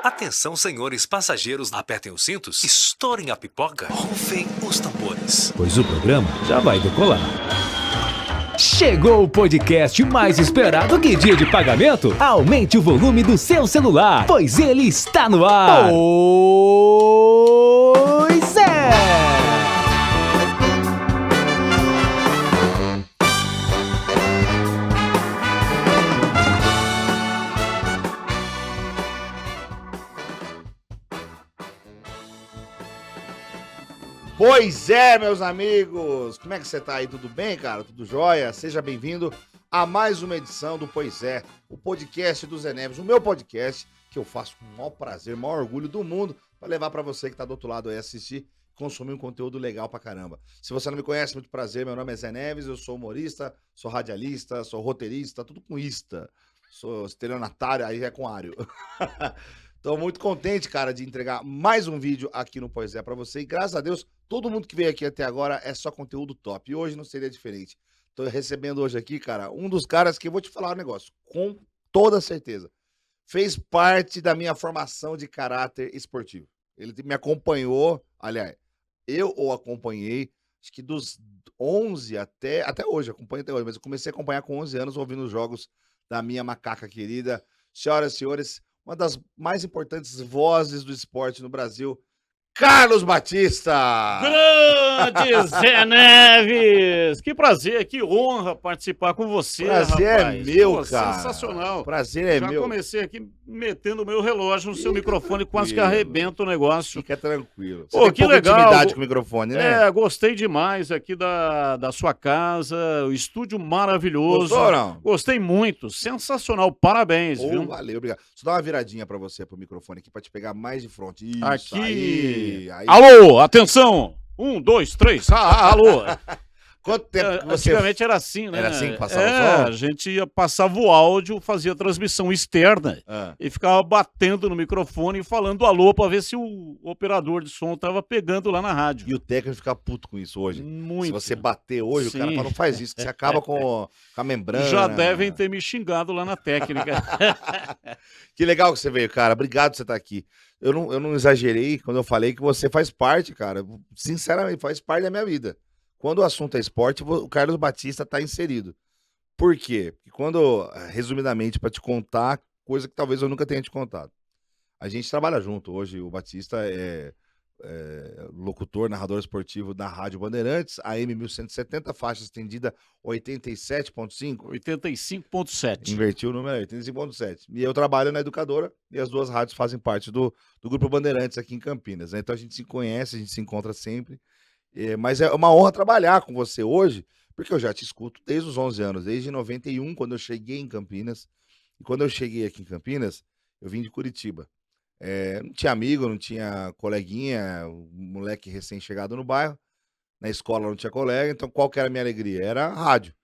Atenção, senhores passageiros, apertem os cintos, estourem a pipoca, rufem os tambores, pois o programa já vai decolar. Chegou o podcast mais esperado que dia de pagamento? Aumente o volume do seu celular, pois ele está no ar. Pois é! Pois é, meus amigos! Como é que você tá aí? Tudo bem, cara? Tudo jóia? Seja bem-vindo a mais uma edição do Pois é, o podcast do Zé Neves, o meu podcast que eu faço com o maior prazer, o maior orgulho do mundo para levar para você que tá do outro lado aí assistir, consumir um conteúdo legal pra caramba. Se você não me conhece, muito prazer, meu nome é Zé Neves, eu sou humorista, sou radialista, sou roteirista, tudo com ista. Sou estelionatário, aí é com ário. Tô muito contente, cara, de entregar mais um vídeo aqui no Pois é pra você. E graças a Deus, todo mundo que veio aqui até agora é só conteúdo top. E hoje não seria diferente. Tô recebendo hoje aqui, cara, um dos caras que eu vou te falar um negócio, com toda certeza. Fez parte da minha formação de caráter esportivo. Ele me acompanhou, aliás, eu o acompanhei, acho que dos 11 até hoje, acompanho até hoje, mas eu comecei a acompanhar com 11 anos, ouvindo os jogos da minha macaca querida. Senhoras e senhores, uma das mais importantes vozes do esporte no Brasil, Carlos Batista! Grande Zé Neves! Que prazer, que honra participar com você, Prazer rapaz. é meu, cara. Sensacional. Prazer é meu. Já comecei aqui metendo o meu relógio no seu microfone, quase que arrebenta o negócio. Fica tranquilo. Você Pô, tem que pouca legal. intimidade com o microfone, né? É, gostei demais aqui da sua casa, o estúdio maravilhoso. Gostou ou não? Gostei muito, sensacional, parabéns, Oh, viu? valeu, obrigado. Deixa eu dar uma viradinha pra você, pro microfone aqui, pra te pegar mais de frente. Isso, Aqui. aí. Alô, atenção! 1, 2, 3, alô! Quanto tempo que você... Antigamente era assim, né? Era assim que passava o som? A gente passava o áudio, fazia transmissão externa e ficava batendo no microfone e falando alô pra ver se o operador de som tava pegando lá na rádio. E o técnico fica puto com isso hoje. Muito. Se você bater hoje, Sim. o cara fala, não faz isso, que você acaba com a membrana. Já devem ter me xingado lá na técnica. Que legal que você veio, cara. Obrigado por você estar aqui. Eu não exagerei quando eu falei que você faz parte, cara. Sinceramente, faz parte da minha vida. Quando o assunto é esporte, o Carlos Batista está inserido. Por quê? Porque quando, resumidamente, para te contar, coisa que talvez eu nunca tenha te contado. A gente trabalha junto. Hoje o Batista é locutor, narrador esportivo da Rádio Bandeirantes, AM 1170, faixa estendida 87.5. 85.7. Invertiu o número, 85.7. E eu trabalho na Educadora e as duas rádios fazem parte do Grupo Bandeirantes aqui em Campinas, né? Então a gente se conhece, a gente se encontra sempre. Mas é uma honra trabalhar com você hoje, porque eu já te escuto desde os 11 anos, desde 91, quando eu cheguei em Campinas. E quando eu cheguei aqui em Campinas, eu vim de Curitiba. Não tinha amigo, não tinha coleguinha, um moleque recém-chegado no bairro. Na escola não tinha colega, então qual que era a minha alegria? Era a rádio.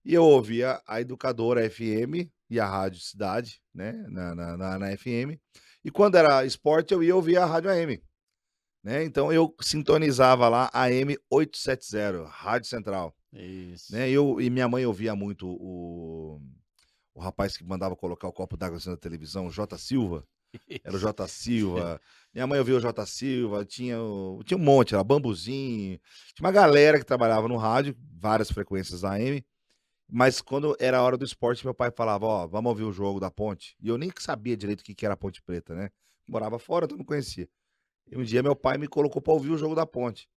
E eu ouvia a Educadora FM e a Rádio Cidade, né, na FM. E quando era esporte, eu ia ouvir a Rádio AM. Né? Então eu sintonizava lá a AM 870, Rádio Central. Isso. Né? E minha mãe ouvia muito o rapaz que mandava colocar o copo d'água assim na televisão, o J. Silva. Era o J. Silva. Minha mãe ouvia o J. Silva, tinha um monte, era Bambuzinho. Tinha uma galera que trabalhava no rádio, várias frequências da AM. Mas quando era a hora do esporte, meu pai falava, ó, vamos ouvir o jogo da Ponte. E eu nem sabia direito o que era a Ponte Preta, né? Morava fora, então não conhecia. E um dia meu pai me colocou pra ouvir o jogo da Ponte.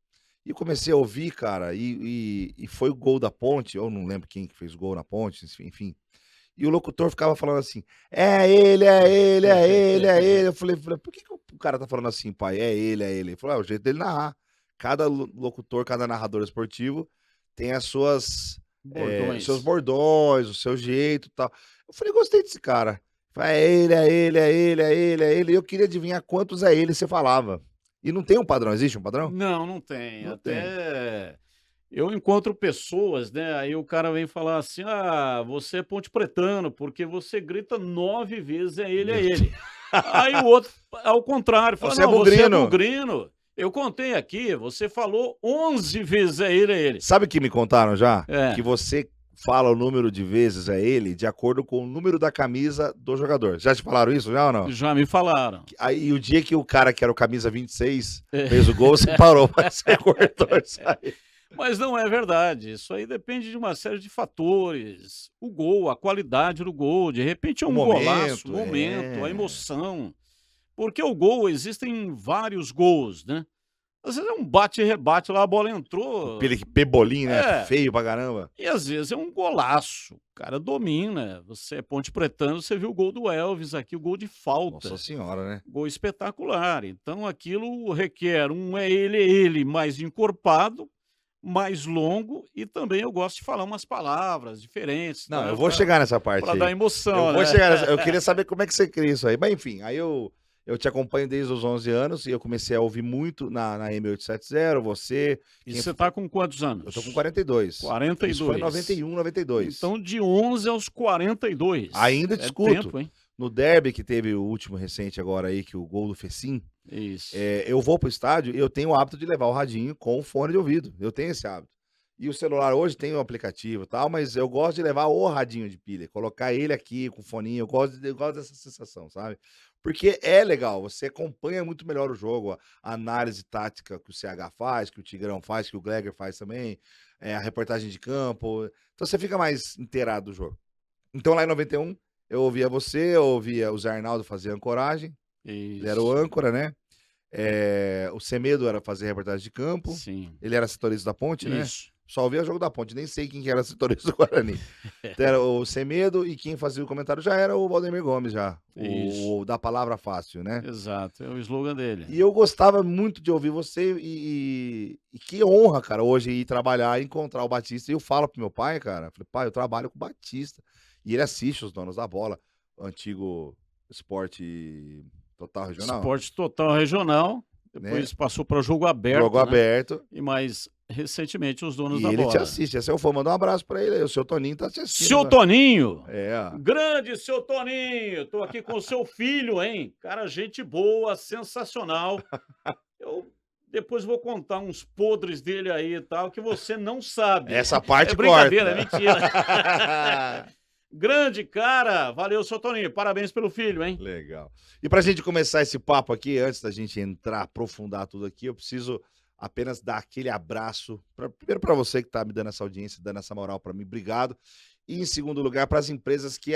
E eu comecei a ouvir, cara, e foi o gol da Ponte, eu não lembro quem que fez o gol na Ponte, enfim. E o locutor ficava falando assim, é ele, é ele, é ele, é ele. Eu falei, por que o cara tá falando assim, pai? É ele, é ele. Ele falou, é o jeito dele narrar. Cada locutor, cada narrador esportivo tem as suas... seus bordões, o seu jeito e tal. Eu falei, gostei desse cara. Falei, é ele, é ele, é ele, é ele, é ele. E eu queria adivinhar quantos é ele você falava. E não tem um padrão, existe um padrão? Não tem. Não Até eu encontro pessoas, né? Aí o cara vem falar assim, você é ponte pretano, porque você grita 9 vezes, é ele, é ele. Aí o outro, ao contrário, fala, Você é você é bugrino. bugrino. Eu contei aqui, você falou 11 vezes, é ele, é ele. Sabe o que me contaram já? É. Que você fala o número de vezes é ele de acordo com o número da camisa do jogador. Já te falaram isso, já ou não? Já me falaram. Aí o dia que o cara que era o camisa 26 fez o gol, você parou, mas você cortou isso aí. Mas não é verdade. Isso aí depende de uma série de fatores. O gol, a qualidade do gol, de repente é um golaço, o momento, a emoção. Porque o gol, existem vários gols, né? Às vezes é um bate e rebate lá, a bola entrou. Aquele pebolim, né? É. Feio pra caramba. E às vezes é um golaço. O cara domina. Você é Ponte Pretano, você viu o gol do Elvis aqui, o gol de falta. Nossa senhora, né? Gol espetacular. Então aquilo requer ele mais encorpado, mais longo, e também eu gosto de falar umas palavras diferentes. Não, tá? eu vou chegar nessa parte Pra aí. dar emoção, Eu né? vou chegar nessa... Eu queria saber como é que você cria isso aí. Mas enfim, aí eu te acompanho desde os 11 anos e eu comecei a ouvir muito na M870, você... E você tá com quantos anos? Eu tô com 42. 42. Isso foi em 91, 92. Então, de 11 aos 42. Ainda te É escuto. tempo, hein? No derby que teve o último recente agora aí, que o gol do Fecim, Isso. eu vou pro estádio e eu tenho o hábito de levar o radinho com o fone de ouvido. Eu tenho esse hábito. E o celular hoje tem um aplicativo e tal, mas eu gosto de levar o radinho de pilha, colocar ele aqui com o foninho, eu gosto dessa sensação, sabe? Porque é legal, você acompanha muito melhor o jogo, a análise tática que o CH faz, que o Tigrão faz, que o Gleger faz também, a reportagem de campo, então você fica mais inteirado do jogo. Então lá em 91, eu ouvia você, eu ouvia o Zé Arnaldo fazer ancoragem, ele era o âncora, né? O Semedo era fazer reportagem de campo, Sim. ele era setorista da Ponte, né? Isso. Só ouvia o jogo da Ponte, nem sei quem que era setorista do Guarani. Então, era o Semedo e quem fazia o comentário já era o Valdemir Gomes, já. O da palavra fácil, né? Exato, é o slogan dele. E eu gostava muito de ouvir você e que honra, cara, hoje ir trabalhar e encontrar o Batista. E eu falo pro meu pai, cara, falei, pai, eu trabalho com o Batista. E ele assiste os Donos da Bola, o antigo Esporte Total Regional. Esporte Total Regional, depois passou para Jogo Aberto. Jogo Aberto. E mais recentemente os Donos E da ele Bola. te assiste, esse é o fã, manda um abraço pra ele aí, o seu Toninho tá te assistindo. Seu né? Toninho! É. Grande seu Toninho! Tô aqui com o seu filho, hein? Cara, gente boa, sensacional. Eu depois vou contar uns podres dele aí e tal, que você não sabe. Essa parte é brincadeira, corta. é mentira. Grande cara! Valeu, seu Toninho. Parabéns pelo filho, hein? Legal. E pra gente começar esse papo aqui, antes da gente entrar, aprofundar tudo aqui, eu preciso apenas dar aquele abraço, primeiro para você que está me dando essa audiência, dando essa moral para mim, obrigado. E em segundo lugar, para as empresas que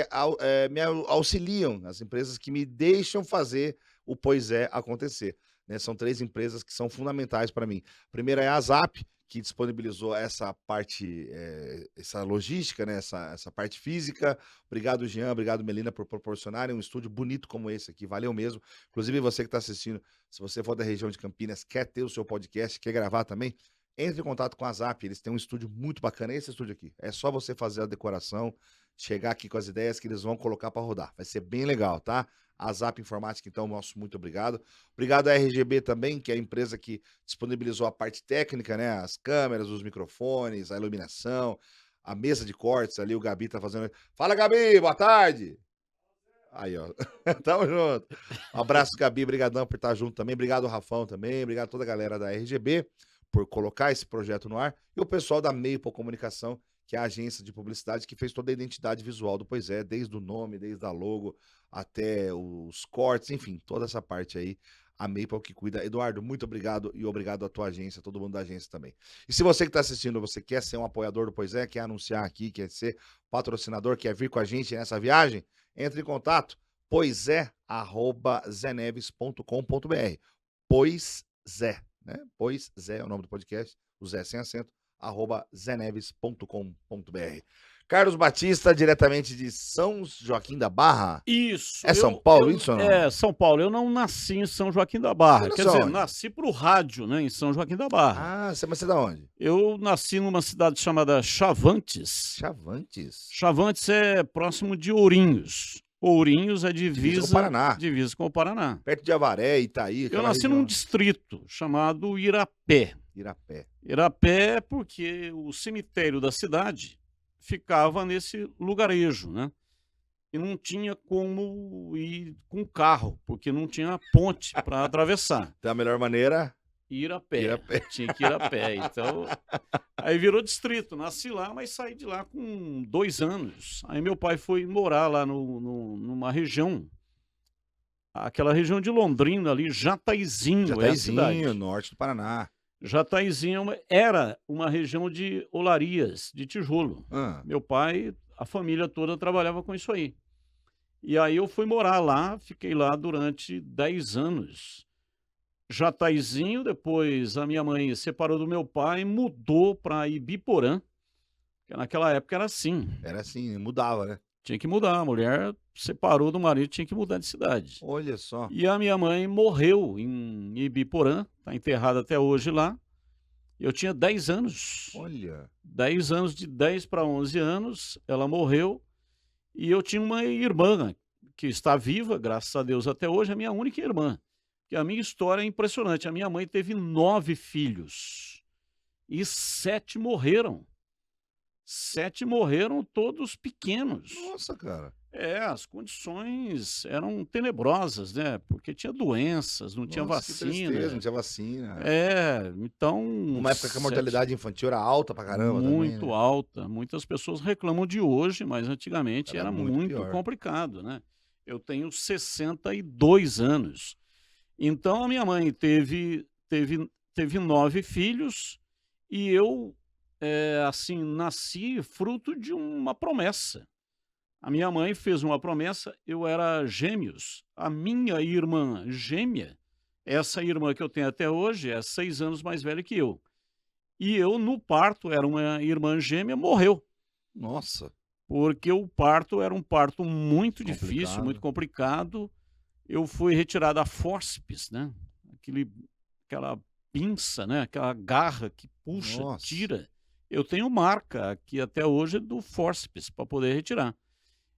me auxiliam, as empresas que me deixam fazer o Pois É acontecer. Né? São 3 empresas que são fundamentais para mim. A primeira é a Zap, que disponibilizou essa parte, essa logística, né? essa parte física. Obrigado, Jean, obrigado, Melina, por proporcionarem um estúdio bonito como esse aqui, valeu mesmo. Inclusive, você que está assistindo, se você for da região de Campinas, quer ter o seu podcast, quer gravar também, entre em contato com a Zap, eles têm um estúdio muito bacana, esse estúdio aqui. É só você fazer a decoração, chegar aqui com as ideias que eles vão colocar para rodar. Vai ser bem legal, tá? A Zap Informática, então, nosso muito obrigado. Obrigado à RGB também, que é a empresa que disponibilizou a parte técnica, né? As câmeras, os microfones, a iluminação, a mesa de cortes ali, o Gabi tá fazendo... Fala, Gabi, boa tarde! Aí, ó, tamo junto. Um abraço, Gabi, brigadão por estar junto também. Obrigado, Rafão também, obrigado a toda a galera da RGB por colocar esse projeto no ar. E o pessoal da Maple Comunicação, que é a agência de publicidade que fez toda a identidade visual do Pois É, desde o nome, desde a logo, até os cortes, enfim, toda essa parte aí, a Maple que cuida. Eduardo, muito obrigado e obrigado à tua agência, todo mundo da agência também. E se você que está assistindo, você quer ser um apoiador do Pois É, quer anunciar aqui, quer ser patrocinador, quer vir com a gente nessa viagem, entre em contato, poisé@zeneves.com.br. Pois Zé, né? Pois Zé é o nome do podcast, o Zé sem acento, @zeneves.com.br. Carlos Batista, diretamente de São Joaquim da Barra. Isso. É São Paulo isso ou não? É, São Paulo. Eu não nasci em São Joaquim da Barra. Você Quer nasceu dizer, onde? nasci pro rádio, né, em São Joaquim da Barra. Ah, mas você é da onde? Eu nasci numa cidade chamada Chavantes. Chavantes. Chavantes é próximo de Ourinhos. Ourinhos é Divisa com o Paraná. Divisa com o Paraná. Perto de Avaré, Itaí. Eu aquela nasci região. num distrito chamado Irapé. Irapé. Irapé porque o cemitério da cidade ficava nesse lugarejo, né? E não tinha como ir com carro, porque não tinha ponte para atravessar. Então a melhor maneira... Ir a pé. Ir a pé. Tinha que ir a pé. Então, aí virou distrito. Nasci lá, mas saí de lá com 2 anos. Aí meu pai foi morar lá numa região, aquela região de Londrina ali, Jataizinho, é a cidade. Jataizinho, norte do Paraná. Jataizinho era uma região de olarias, de tijolo. Ah, Meu pai, a família toda trabalhava com isso aí. E aí eu fui morar lá, fiquei lá durante 10 anos. Jataizinho, depois a minha mãe separou do meu pai, mudou para Ibiporã, que naquela época era assim, era assim, mudava, né? tinha que mudar, a mulher separou do marido, tinha que mudar de cidade. Olha só. E a minha mãe morreu em Ibiporã, está enterrada até hoje lá. Eu tinha 10 anos. Olha. 10 anos, de 10 para 11 anos, ela morreu. E eu tinha uma irmã que está viva, graças a Deus, até hoje, a minha única irmã. Que a minha história é impressionante. A minha mãe teve 9 filhos e 7 morreram. 7 morreram todos pequenos. Nossa, cara. As condições eram tenebrosas, né? Porque tinha doenças, não tinha Nossa, que vacina. tristeza, não tinha vacina. Então. Uma época que a mortalidade infantil era alta pra caramba muito também, né? alta. Muitas pessoas reclamam de hoje, mas antigamente Era era muito muito pior. complicado, né? Eu tenho 62 anos. Então a minha mãe teve 9 filhos e eu, assim, nasci fruto de uma promessa. A minha mãe fez uma promessa, eu era gêmeos. A minha irmã gêmea, essa irmã que eu tenho até hoje, é 6 anos mais velha que eu. E eu, no parto, era uma irmã gêmea, morreu. Nossa. Porque o parto era um parto muito difícil, Complicado. muito complicado. Eu fui retirado a fórceps, né? Aquela pinça, né? Aquela garra que puxa, Nossa. tira. Eu tenho marca aqui até hoje do fórceps para poder retirar.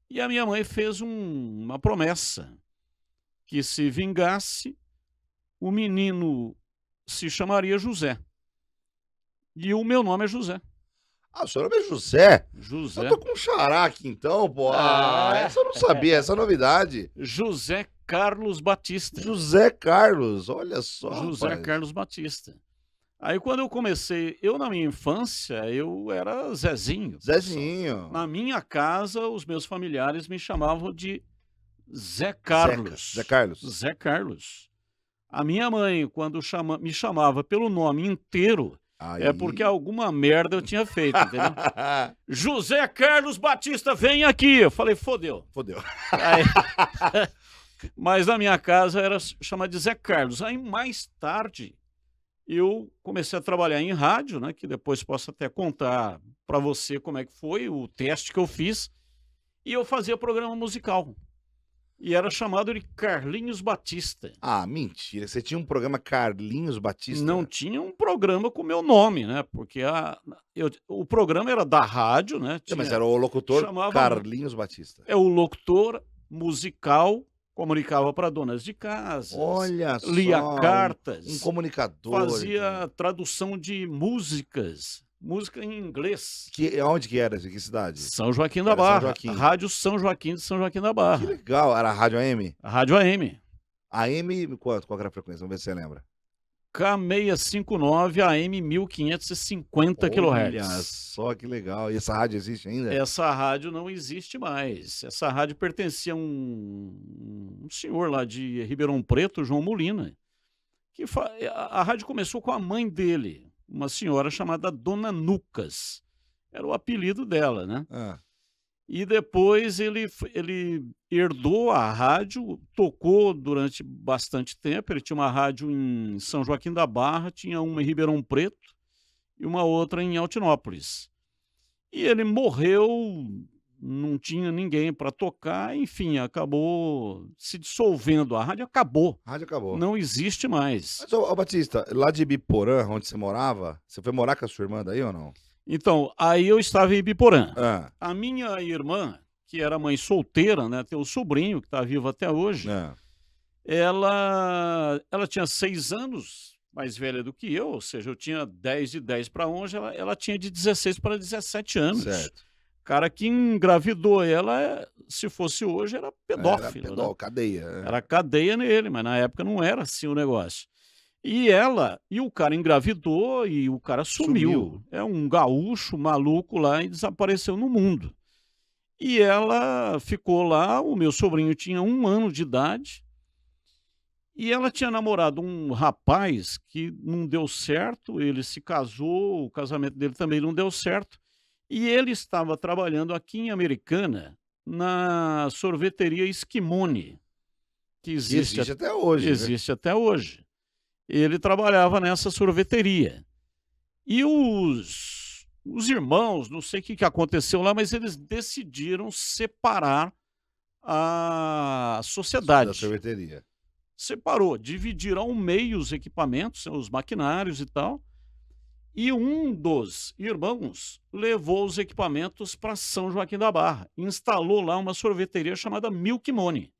E a minha mãe fez uma promessa que se vingasse, o menino se chamaria José. E o meu nome é José. Ah, o seu nome é José? José. Eu tô com um xará aqui então, pô. Ah. Essa eu não sabia, essa é novidade. José Carlos Batista. José Carlos, olha só. José rapaz. Carlos Batista. Aí quando eu comecei, na minha infância, eu era Zezinho. Zezinho. Na minha casa, os meus familiares me chamavam de Zé Carlos. Zé Carlos. Zé Carlos. A minha mãe, quando me chamava pelo nome inteiro, Aí. é porque alguma merda eu tinha feito, entendeu? José Carlos Batista, vem aqui. Eu falei, fodeu. Fodeu. Aí, mas na minha casa era chamado de Zé Carlos. Aí mais tarde eu comecei a trabalhar em rádio, né? Que depois posso até contar para você como é que foi o teste que eu fiz. E eu fazia programa musical. E era chamado de Carlinhos Batista. Ah, mentira. Você tinha um programa Carlinhos Batista? Não tinha um programa com meu nome, né? Porque o programa era da rádio, né? Mas era o locutor chamava- Carlinhos Batista. É o locutor musical, comunicava para donas de casa, Olha só. lia cartas, Um comunicador. fazia tradução de música em inglês. Onde que era? Que cidade? São Joaquim da Era São Barra. Joaquim. Rádio São Joaquim de São Joaquim da Que Barra. legal. Era a Rádio AM? A Rádio AM. AM, quanto? Qual era a frequência? Vamos ver se você lembra. K659 AM 1550 Olha kHz. só que legal. E essa rádio existe ainda? Essa rádio não existe mais. Essa rádio pertencia a um senhor lá de Ribeirão Preto, João Molina. A rádio começou com a mãe dele, uma senhora chamada Dona Nucas. Era o apelido dela, né? Ah, E depois ele herdou a rádio, tocou durante bastante tempo. Ele tinha uma rádio em São Joaquim da Barra, tinha uma em Ribeirão Preto e uma outra em Altinópolis. E ele morreu, não tinha ninguém para tocar, enfim, acabou se dissolvendo. A rádio acabou, a rádio acabou. não existe mais. Mas, ô, Batista, lá de Ibiporã, onde você morava, você foi morar com a sua irmã daí ou não? Então, aí eu estava em Ibiporã. Ah, A minha irmã, que era mãe solteira, né, tem um sobrinho que está vivo até hoje, ah. ela tinha 6 anos mais velha do que eu, ou seja, eu tinha 10 de 10 para 11, ela tinha de 16 para 17 anos. Certo. Cara que engravidou ela, se fosse hoje, era pedófilo. Era cadeia. Era cadeia nele, mas na época não era assim o negócio. E o cara engravidou e o cara sumiu. É um gaúcho maluco lá e desapareceu no mundo. E ela ficou lá, o meu sobrinho tinha 1 ano de idade, e ela tinha namorado um rapaz que não deu certo, ele se casou, o casamento dele também não deu certo, e ele estava trabalhando aqui em Americana, na sorveteria Esquimone, que Que existe, existe até hoje, né? existe até hoje. Ele trabalhava nessa sorveteria. E os irmãos, não sei o que aconteceu lá, mas eles decidiram separar a Da sociedade. sorveteria. Separou, dividiram ao meio os equipamentos, os maquinários e tal. E um dos irmãos levou os equipamentos para São Joaquim da Barra. Instalou lá uma sorveteria chamada Milk Money.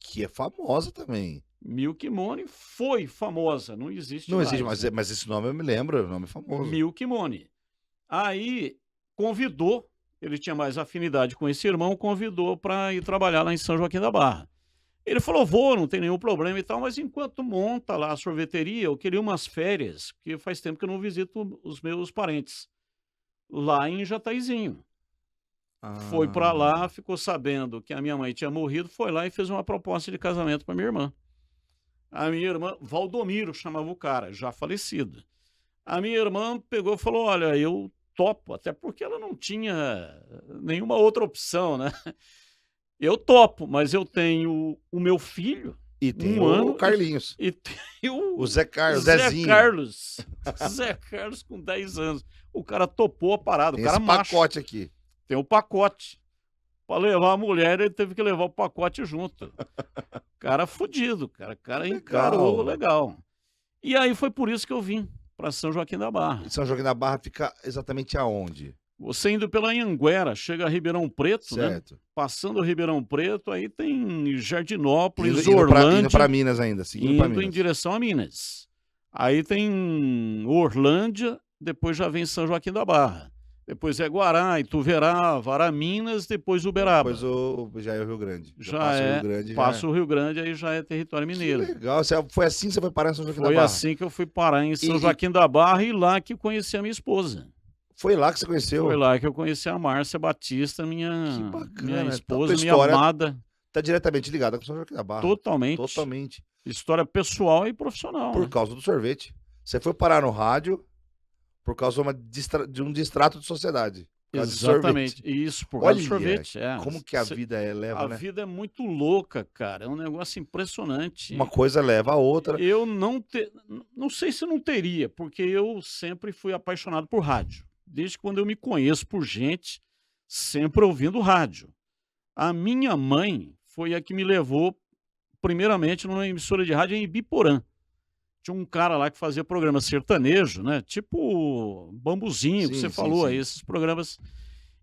Que é famosa também. Milk Money foi famosa, não existe Não mais. existe, mas esse nome eu me lembro, é um nome famoso. Milk Money. Aí convidou, ele tinha mais afinidade com esse irmão, convidou para ir trabalhar lá em São Joaquim da Barra. Ele falou, vou, não tem nenhum problema e tal, mas enquanto monta lá a sorveteria, eu queria umas férias, porque faz tempo que eu não visito os meus parentes, lá em Jataizinho. Foi para Ah, lá, ficou sabendo que a minha mãe tinha morrido, foi lá e fez uma proposta de casamento para minha irmã. A minha irmã, Valdomiro chamava o cara, já falecido. A minha irmã pegou e falou, olha, eu topo, até porque ela não tinha nenhuma outra opção, né? Eu topo, mas eu tenho o meu filho, E tem 1 ano, o Carlinhos. e tenho O Zé Carlos, Zé Zezinho. Carlos. Zé Carlos com 10 anos. O cara topou a parada, Tem o cara esse macho. pacote aqui. Tem o pacote. Para levar a mulher, ele teve que levar o pacote junto. Cara fudido, cara. O cara Legal. encarou legal. E aí foi por isso que eu vim para São Joaquim da Barra. E São Joaquim da Barra fica exatamente aonde? Você indo pela Anhanguera, chega a Ribeirão Preto, né? Certo. Passando o Ribeirão Preto, aí tem Jardinópolis, Indo Orlândia, pra Minas ainda, seguindo pra indo Minas. em direção a Minas. Aí tem Orlândia, depois já vem São Joaquim da Barra. Depois é Guará, Ituverá, Varaminas, depois Uberaba. Depois já é o Rio Grande. Já passa o é, Rio Grande. passa o Rio Grande, aí já é território Que mineiro. legal. Foi assim que você foi parar em São Joaquim da Foi Barra? assim que eu fui parar em São E- Joaquim da Barra e lá que conheci a minha esposa. Foi lá que você conheceu? Foi lá que eu conheci a Márcia Batista, Que minha bacana. Então, esposa, tua minha história amada, Tá diretamente ligada com São Joaquim da Barra. totalmente. Totalmente. História pessoal e profissional. Por né? causa do sorvete. Você foi parar no rádio por causa de um distrato de sociedade. Por causa de Exatamente. sorvete. Isso, por causa do Olha, sorvete. Como que a vida leva, A né? vida é muito louca, cara. É um negócio impressionante. Uma coisa leva a outra. Eu não sei se não teria, porque eu sempre fui apaixonado por rádio. Desde quando eu me conheço por gente, sempre ouvindo rádio. A minha mãe foi a que me levou, primeiramente, numa emissora de rádio em Ibiporã. Tinha um cara lá que fazia programa sertanejo, né? Tipo Bambuzinho, que Sim, você sim, falou aí, sim. esses programas.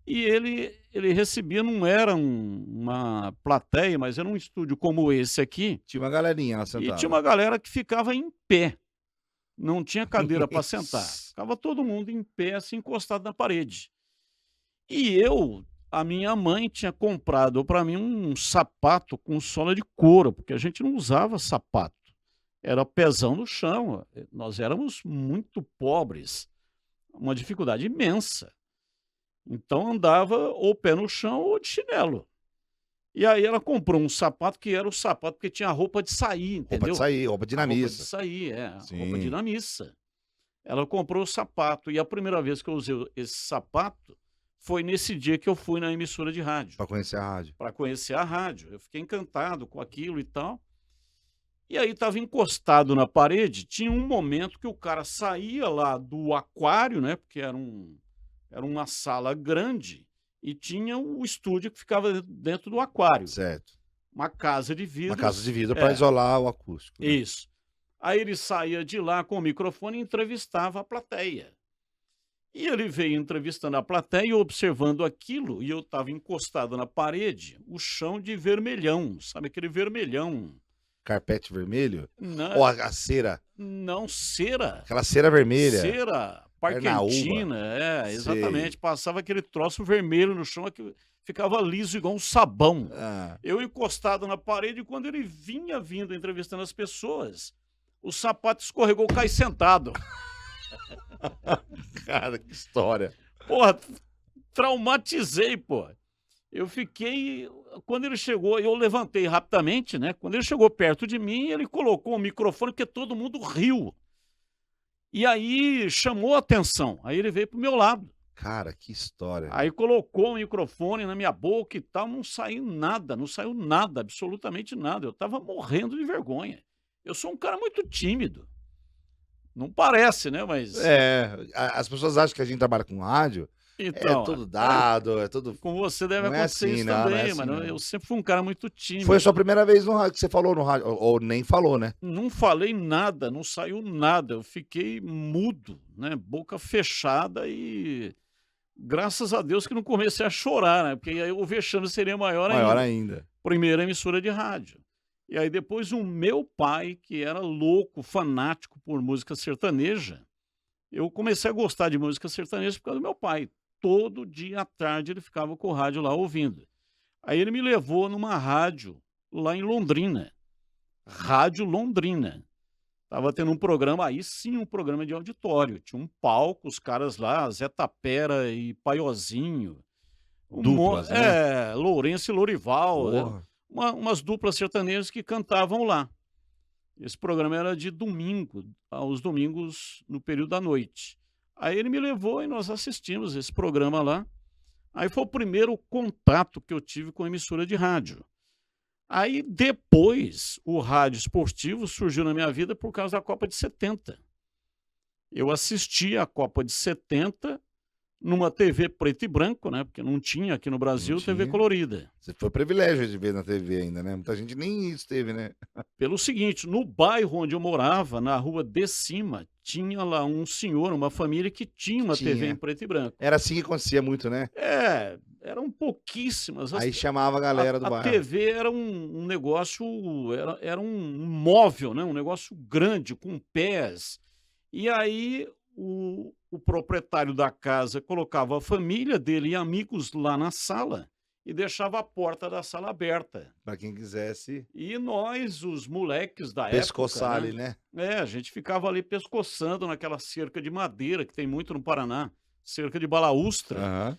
E ele recebia, não era uma plateia, mas era um estúdio como esse aqui, Tinha uma galerinha lá e sentada. tinha uma galera que ficava em pé. Não tinha cadeira para sentar. Ficava todo mundo em pé, assim, encostado na parede. E a minha mãe tinha comprado para mim um sapato com sola de couro, porque a gente não usava sapato. Era pezão no chão. Nós éramos muito pobres. Uma dificuldade imensa. Então andava ou pé no chão ou de chinelo. E aí ela comprou um sapato que era o sapato porque tinha roupa de sair, Roupa entendeu? de sair, roupa de ir na Roupa de missa. sair, roupa Sim. de ir na missa. Ela comprou o sapato e a primeira vez que eu usei esse sapato foi nesse dia que eu fui na emissora de rádio, Pra conhecer a rádio. para conhecer a rádio. Eu fiquei encantado com aquilo e tal. E aí estava encostado na parede, tinha um momento que o cara saía lá do aquário, né? Porque era uma sala grande e tinha o estúdio que ficava dentro do aquário. Certo. Uma casa de vidro. Uma casa de vidro pra isolar o acústico. Né? Isso. Aí ele saía de lá com o microfone e entrevistava a plateia. E ele veio entrevistando a plateia e observando aquilo, e eu estava encostado na parede, o chão de vermelhão, sabe aquele vermelhão? Carpete vermelho. Não, Ou a cera. não cera. Aquela cera vermelha. Cera, Carnaúba. Parquentina, Sei. exatamente. Passava aquele troço vermelho no chão que ficava liso igual um sabão. Ah, Eu encostado na parede, quando ele vinha vindo entrevistando as pessoas, o sapato escorregou, cai sentado. Cara, que história. Porra, traumatizei, pô. Eu fiquei. Quando ele chegou, eu levantei rapidamente, né? Quando ele chegou perto de mim, ele colocou o microfone, porque todo mundo riu. E aí chamou a atenção. Aí ele veio pro meu lado. Cara, que história. Aí colocou o microfone na minha boca e tal, não saiu nada, absolutamente nada. Eu tava morrendo de vergonha. Eu sou um cara muito tímido. Não parece, né? Mas. As pessoas acham que a gente trabalha com rádio, Então, é tudo dado, é tudo... com você deve Não é acontecer assim, isso não, não também, é assim, mano. não. Eu sempre fui um cara muito tímido. Foi a sua primeira vez no rádio que você falou no rádio, ou nem falou, né? Não falei nada, não saiu nada. Eu fiquei mudo, né? Boca fechada e graças a Deus que não comecei a chorar, né? Porque aí o vexame seria maior ainda. Primeira emissora de rádio. E aí depois o meu pai, que era louco, fanático por música sertaneja, eu comecei a gostar de música sertaneja por causa do meu pai. Todo dia à tarde ele ficava com o rádio lá ouvindo. Aí ele me levou numa rádio lá em Londrina. Rádio Londrina. Tava tendo um programa, aí sim, um programa de auditório. Tinha um palco, os caras lá, Zé Tapera e Paiozinho. Duplas, né? Lourenço e Lorival. Porra. Umas duplas sertanejas que cantavam lá. Esse programa era de domingo, aos domingos no período da noite. Aí ele me levou e nós assistimos esse programa lá. Aí foi o primeiro contato que eu tive com a emissora de rádio. Aí depois o rádio esportivo surgiu na minha vida por causa da Copa de 70. Eu assisti a Copa de 70 numa TV preto e branco, né? Porque não tinha aqui no Brasil Não TV tinha. colorida. Você foi privilégio de ver na TV ainda, né? Muita gente nem isso teve, né? Pelo seguinte, no bairro onde eu morava, na rua de cima, tinha lá um senhor, uma família que tinha uma TV em preto e branco. Era assim que acontecia muito, né? Eram pouquíssimas. Aí chamava a galera do A bairro. TV era um negócio, era um móvel, né? Um negócio grande, com pés. E aí o proprietário da casa colocava a família dele e amigos lá na sala e deixava a porta da sala aberta. Pra quem quisesse E nós, os moleques da pescoçar época, ali, né? a gente ficava ali pescoçando naquela cerca de madeira que tem muito no Paraná, cerca de balaústra. Aham.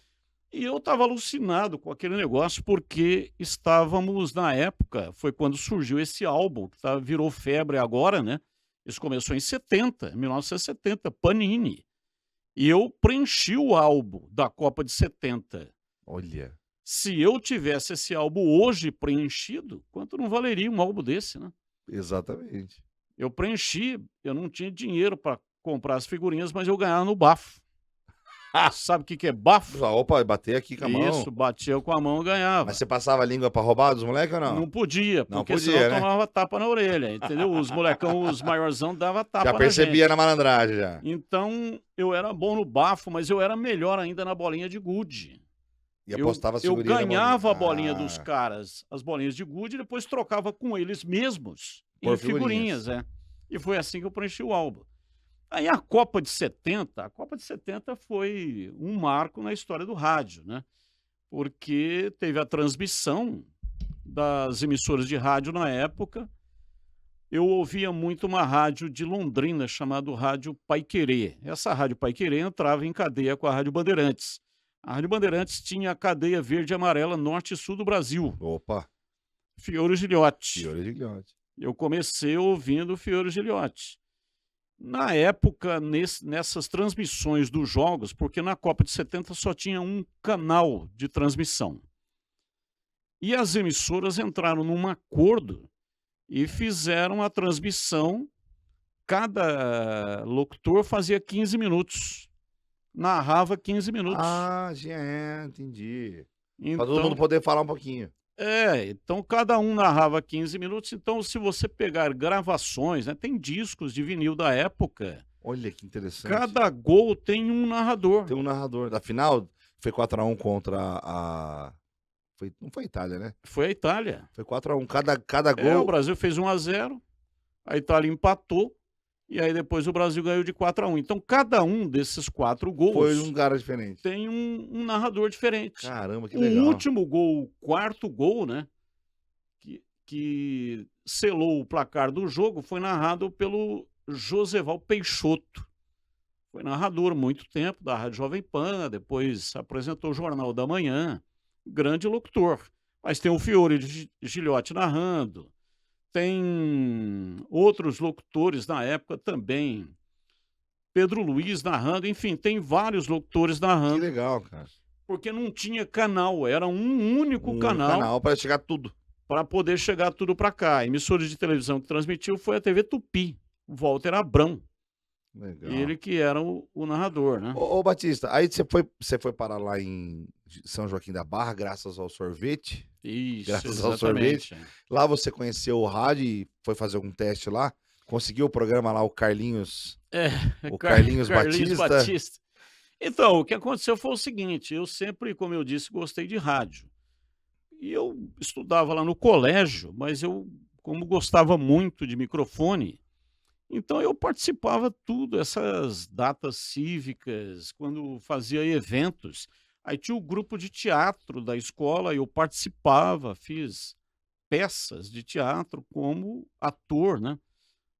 E eu estava alucinado com aquele negócio porque estávamos na época, foi quando surgiu esse álbum, que virou febre agora, né? Isso começou em 1970, Panini. E eu preenchi o álbum da Copa de 70. Olha. Se eu tivesse esse álbum hoje preenchido, quanto não valeria um álbum desse, né? Exatamente. Eu preenchi, eu não tinha dinheiro para comprar as figurinhas, mas eu ganhava no bafo. Sabe o que é bafo? Opa, bater aqui com a mão. Isso, batia com a mão e ganhava. Mas você passava a língua pra roubar dos moleques ou não? Não podia, Não porque podia, senão né? tomava tapa na orelha, entendeu? Os molecão, os maiorzão, dava tapa Já na percebia gente. na malandragem já. Então, eu era bom no bafo, mas eu era melhor ainda na bolinha de gude. E apostava Eu figurinha na ganhava a bolinha. bolinha dos caras, as bolinhas de gude, e depois trocava com eles mesmos Por em figurinhas, figurinhas. E foi assim que eu preenchi o álbum. Aí a Copa de 70 foi um marco na história do rádio, né? Porque teve a transmissão das emissoras de rádio na época. Eu ouvia muito uma rádio de Londrina chamada Rádio Paiquerê. Essa Rádio Paiquerê entrava em cadeia com a Rádio Bandeirantes. A Rádio Bandeirantes tinha a cadeia verde e amarela norte e sul do Brasil. Opa, Fiore Gilhote. Fiore de Gilhote. Eu comecei ouvindo o Fiore Gilhote. Na época, nessas transmissões dos jogos, porque na Copa de 70 só tinha um canal de transmissão. E as emissoras entraram num acordo e fizeram a transmissão. Cada locutor fazia 15 minutos. Narrava 15 minutos. Ah, já entendi. Pra Então, todo mundo poder falar um pouquinho. então cada um narrava 15 minutos. Então, se você pegar gravações, né, tem discos de vinil da época, Olha que interessante. cada gol tem um narrador. Tem um narrador. Da final, foi 4-1 contra a... Não foi a Itália, né? Foi a Itália. Foi 4-1. Cada O gol... Brasil fez 1-0, a Itália empatou, e aí depois o Brasil ganhou de 4-1. Então, cada um desses 4 gols Foi um cara diferente. tem um narrador diferente. Caramba, que O legal. último gol, o quarto gol, né? Que que selou o placar do jogo foi narrado pelo Joseval Peixoto. Foi narrador muito tempo da Rádio Jovem Pan, depois apresentou o Jornal da Manhã, grande locutor. Mas tem o Fiore Gilhote narrando, tem outros locutores na época também, Pedro Luiz narrando, enfim, tem vários locutores Que narrando, legal, cara. porque não tinha canal, era um único canal para chegar tudo. para poder chegar tudo para cá. A emissora de televisão que transmitiu foi a TV Tupi, o Walter Abrão, Legal. ele que era o narrador, né? Ô, Batista, aí você foi parar lá em São Joaquim da Barra, graças ao sorvete. Isso, Graças ao exatamente. Lá você conheceu o rádio e foi fazer algum teste lá. Conseguiu o programa lá, o Carlinhos. O Carlinhos Batista. Então, o que aconteceu foi o seguinte, eu sempre, como eu disse, gostei de rádio. E eu estudava lá no colégio, mas eu, como gostava muito de microfone, então eu participava tudo, essas datas cívicas, quando fazia eventos. Aí tinha o grupo de teatro da escola, eu participava, fiz peças de teatro como ator, né?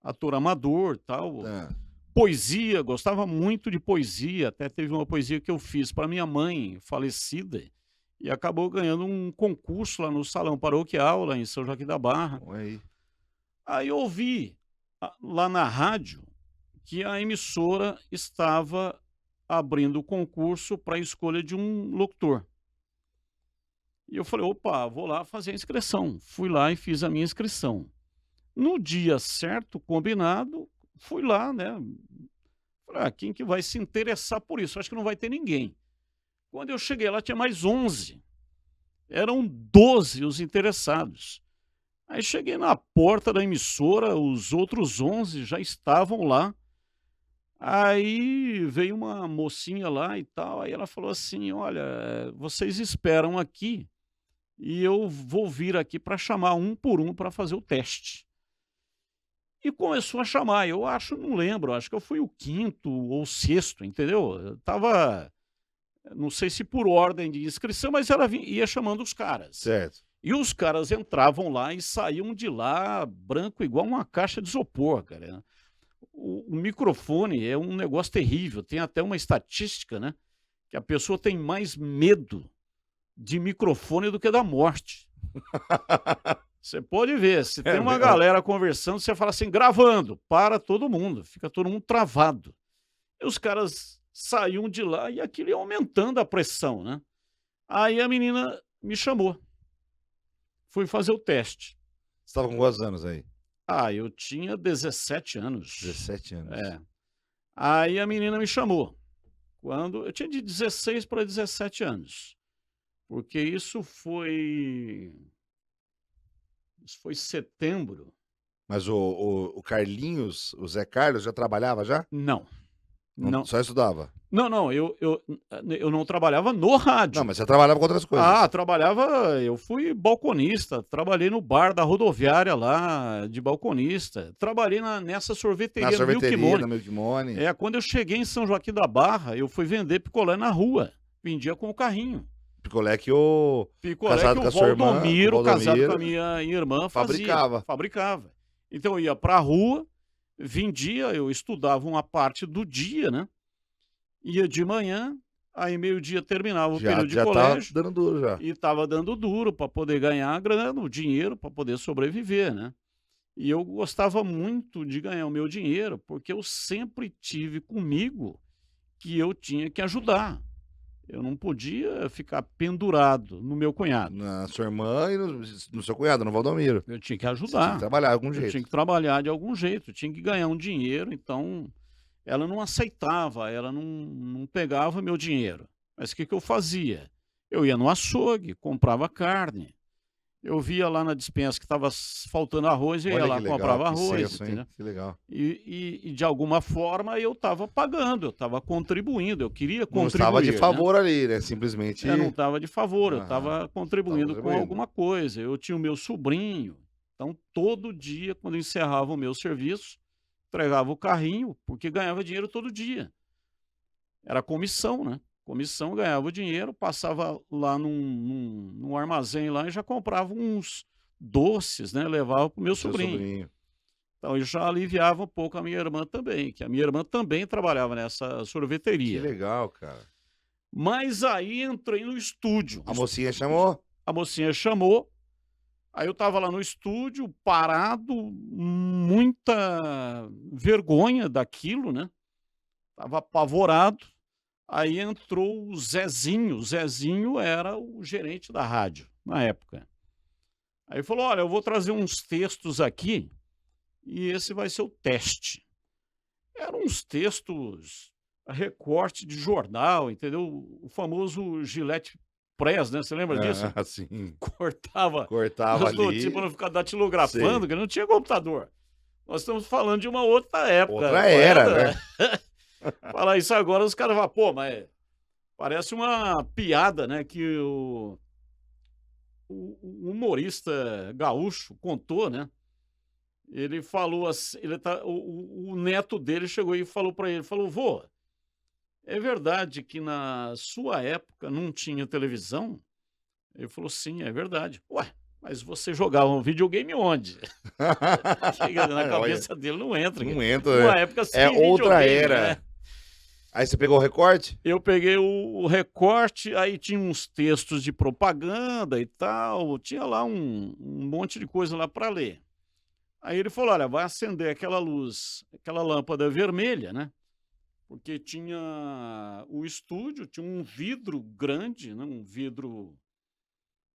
Ator amador, tal. Ah, Poesia, gostava muito de poesia, até teve uma poesia que eu fiz para minha mãe, falecida, e acabou ganhando um concurso lá no Salão Paroquial, lá em São Joaquim da Barra. aí. Aí eu ouvi lá na rádio que a emissora estava abrindo o concurso para a escolha de um locutor. E eu falei, opa, vou lá fazer a inscrição. Fui lá e fiz a minha inscrição. No dia certo, combinado, fui lá, né? Falei, quem que vai se interessar por isso? Acho que não vai ter ninguém. Quando eu cheguei lá, tinha mais 11. Eram 12 os interessados. Aí cheguei na porta da emissora, os outros 11 já estavam lá. Aí veio uma mocinha lá e tal, aí ela falou assim, olha, vocês esperam aqui e eu vou vir aqui para chamar um por um para fazer o teste. E começou a chamar, eu acho, não lembro, acho que eu fui o quinto ou sexto, entendeu? Eu tava, não sei se por ordem de inscrição, mas ela ia chamando os caras. Certo. E os caras entravam lá e saíam de lá branco igual uma caixa de isopor, cara. O microfone é um negócio terrível, tem até uma estatística, né? Que a pessoa tem mais medo de microfone do que da morte. Você pode ver, se tem uma galera conversando, você fala assim, gravando, para todo mundo, fica todo mundo travado. E os caras saíam de lá e aquilo ia aumentando a pressão, né? Aí a menina me chamou. Fui fazer o teste. Você estava com quantos anos aí? Eu tinha 17 anos. 17 anos. É. Aí a menina me chamou. Quando eu tinha de 16 para 17 anos. Porque isso foi setembro. Mas o Carlinhos, o Zé Carlos, já trabalhava já? Não. Não. Só estudava? Não, eu não trabalhava no rádio. Não, mas você trabalhava com outras coisas. Trabalhava, eu fui balconista, trabalhei no bar da rodoviária lá, de balconista. Trabalhei nessa sorveteria, Na sorveteria, Milk na Milk Money. Quando eu cheguei em São Joaquim da Barra, eu fui vender picolé na rua. Vendia com o carrinho. Picolé que o Picolé que o Valdomiro, casado com a minha irmã, fabricava. Fabricava. Então eu ia pra rua, vendia, eu estudava uma parte do dia, né? Ia de manhã, aí meio-dia terminava o período de colégio. Tava dando duro já. E estava dando duro para poder ganhar a grana, o dinheiro para poder sobreviver, né? E eu gostava muito de ganhar o meu dinheiro, porque eu sempre tive comigo que eu tinha que ajudar. Eu não podia ficar pendurado no meu cunhado. Na sua irmã e no seu cunhado, no Valdomiro. Eu tinha que Você tinha ajudar. que trabalhar de algum Eu jeito. tinha que trabalhar de algum jeito, eu tinha que ganhar um dinheiro, então ela não aceitava, ela não pegava meu dinheiro. Mas o que eu fazia? Eu ia no açougue, comprava carne. Eu via lá na despensa que estava faltando arroz, eu ia Olha lá, que legal, comprava que arroz, senso, hein? entendeu? Que legal. E de alguma forma eu estava pagando, eu estava contribuindo, eu queria Não contribuir. estava de né? favor ali, né? Simplesmente. Eu não estava de favor, eu Aham, estava contribuindo com contribuindo. alguma coisa. Eu tinha o meu sobrinho, então todo dia, quando eu encerrava o meu serviço, entregava o carrinho, porque ganhava dinheiro todo dia. Era comissão, né? Comissão, ganhava o dinheiro, passava lá num armazém lá e já comprava uns doces, né? Levava para o meu Seu sobrinho. Então, eu já aliviava um pouco a minha irmã também, que a minha irmã também trabalhava nessa Que sorveteria. legal, cara. Mas aí entrei no estúdio. A mocinha chamou? A mocinha chamou, aí eu estava lá no estúdio, parado, muita vergonha daquilo, né? Estava apavorado. Aí entrou o Zezinho. O Zezinho era o gerente da rádio na época. Aí falou: olha, eu vou trazer uns textos aqui e esse vai ser o teste. Eram uns textos, recorte de jornal, entendeu? O famoso Gillette Press, né? Você lembra disso? Ah, sim. Cortava Cortava as ali. notícias para não ficar datilografando, Sei. que não tinha computador. Nós estamos falando de uma outra época. Outra era, né? Falar isso agora, os caras falam, pô, mas parece uma piada, né? Que o humorista gaúcho contou, né? Ele falou assim, o neto dele chegou e falou para ele, falou: vô, é verdade que na sua época não tinha televisão? Ele falou: sim, é verdade. Ué, mas você jogava um videogame onde? Chega na cabeça dele, não entra. Não cara. entra, Uma né? época sem É outra videogame, era. né? Aí você pegou o recorte? Eu peguei o recorte, aí tinha uns textos de propaganda e tal, tinha lá um monte de coisa lá para ler. Aí ele falou: olha, vai acender aquela luz, aquela lâmpada vermelha, né? Porque tinha o estúdio, tinha um vidro grande, né? Um vidro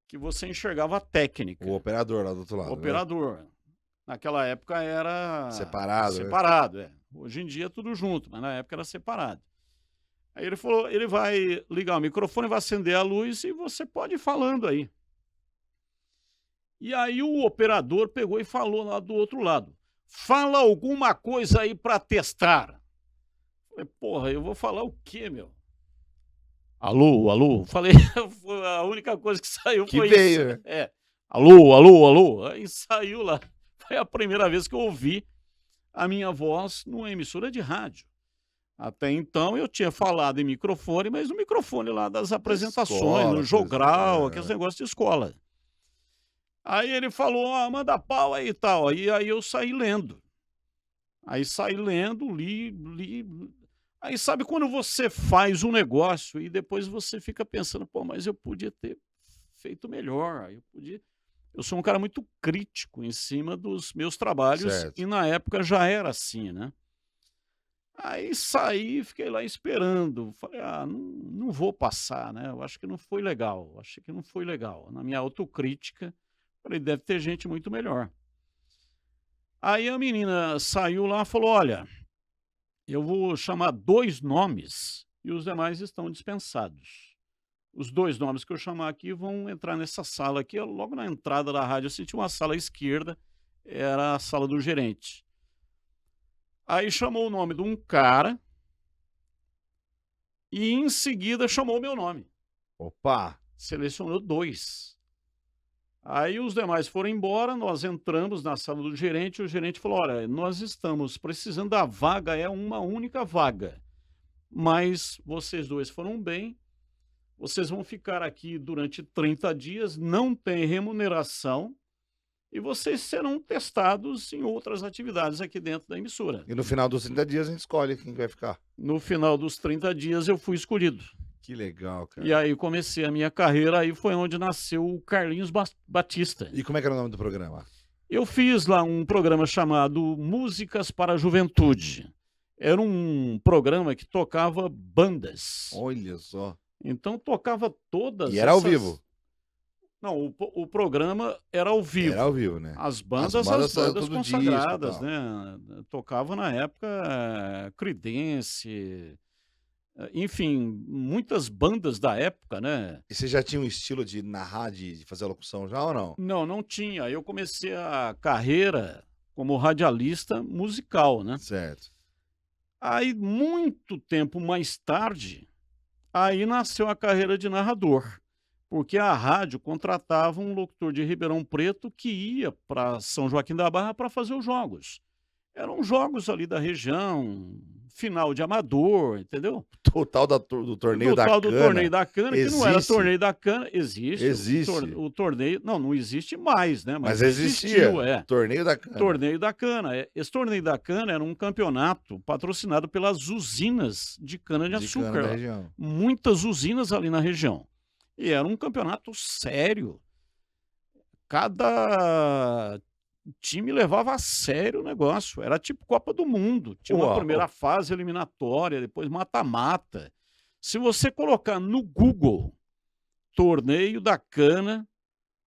que você enxergava a técnica. O operador lá do outro lado. O operador. Naquela época era Separado, né? separado, é. Hoje em dia é tudo junto, mas na época era separado. Aí ele falou: ele vai ligar o microfone, vai acender a luz e você pode ir falando aí. E aí o operador pegou e falou lá do outro lado: fala alguma coisa aí para testar. Falei: porra, eu vou falar o quê, meu? Alô, alô? Falei, a única coisa que saiu Que foi veio, isso. né? É. Alô, alô, alô? Aí saiu lá. Foi a primeira vez que eu ouvi a minha voz numa emissora de rádio. Até então eu tinha falado em microfone, mas no microfone lá das apresentações, escola, no jogral, coisa- aqueles negócios de escola. Aí ele falou: ah, manda pau aí e tal. Aí eu saí lendo. Aí saí lendo, li. Aí sabe quando você faz um negócio e depois você fica pensando: pô, mas eu podia ter feito melhor. Eu sou um cara muito crítico em cima dos meus trabalhos Certo. e na época já era assim, né? Aí saí, fiquei lá esperando. Falei: ah, não vou passar, né? Eu acho que não foi legal. Achei que não foi legal. Na minha autocrítica, falei: deve ter gente muito melhor. Aí a menina saiu lá e falou: olha, eu vou chamar 2 nomes e os demais estão dispensados. Os 2 nomes que eu chamar aqui vão entrar nessa sala aqui. Logo na entrada da rádio, eu senti uma sala à esquerda, era a sala do gerente. Aí chamou o nome de um cara e em seguida chamou o meu nome. Opa! Selecionou 2. Aí os demais foram embora, nós entramos na sala do gerente, o gerente falou: olha, nós estamos precisando da vaga, é uma única vaga. Mas vocês 2 foram bem, vocês vão ficar aqui durante 30 dias, não tem remuneração, e vocês serão testados em outras atividades aqui dentro da emissora. E no final dos 30 dias a gente escolhe quem vai ficar. No final dos 30 dias eu fui escolhido. Que legal, cara. E aí comecei a minha carreira, aí foi onde nasceu o Carlinhos Batista. E como é que era o nome do programa? Eu fiz lá um programa chamado Músicas para a Juventude. Era um programa que tocava bandas. Olha só. Então tocava todas E era ao essas- vivo. Não, o programa era ao vivo. Era ao vivo, né? As bandas, As bandas bandas todo disco e consagradas, tal. né? Tocava na época Creedence, enfim, muitas bandas da época, né? E você já tinha um estilo de narrar, de fazer a locução já ou não? Não tinha. Eu comecei a carreira como radialista musical, né? Certo. Aí, muito tempo mais tarde, aí nasceu a carreira de narrador, porque a rádio contratava um locutor de Ribeirão Preto que ia para São Joaquim da Barra para fazer os jogos. Eram jogos ali da região, final de amador, entendeu? O tal do torneio da tal do cana. torneio da cana, que não era Existe? torneio da cana, existe. Existe. O torneio, não existe mais, né? Mas existia. existiu, Torneio da cana. Torneio da cana. Esse torneio da cana era um campeonato patrocinado pelas usinas de de cana da cana-de-açúcar. região. Muitas usinas ali na região. E era um campeonato sério. Cada time levava a sério o negócio. Era tipo Copa do Mundo. Tinha uma Uau. primeira fase eliminatória, depois mata-mata. Se você colocar no Google Torneio da Cana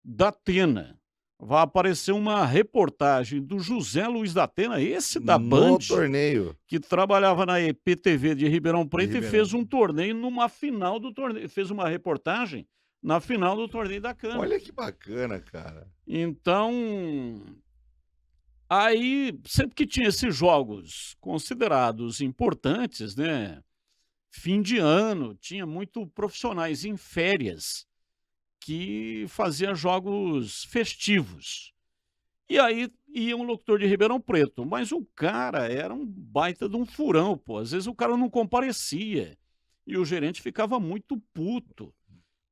da Atena, vai aparecer uma reportagem do José Luiz da Atena, esse da No Band, torneio. que trabalhava na EPTV de Ribeirão Preto e Ribeirão. fez um torneio numa final do torneio. Fez uma reportagem na final do Torneio da Cana. Olha que bacana, cara. Então, aí, sempre que tinha esses jogos considerados importantes, né? Fim de ano, tinha muito profissionais em férias que fazia jogos festivos. E aí ia um locutor de Ribeirão Preto, mas o cara era um baita de um furão, pô. Às vezes o cara não comparecia e o gerente ficava muito puto,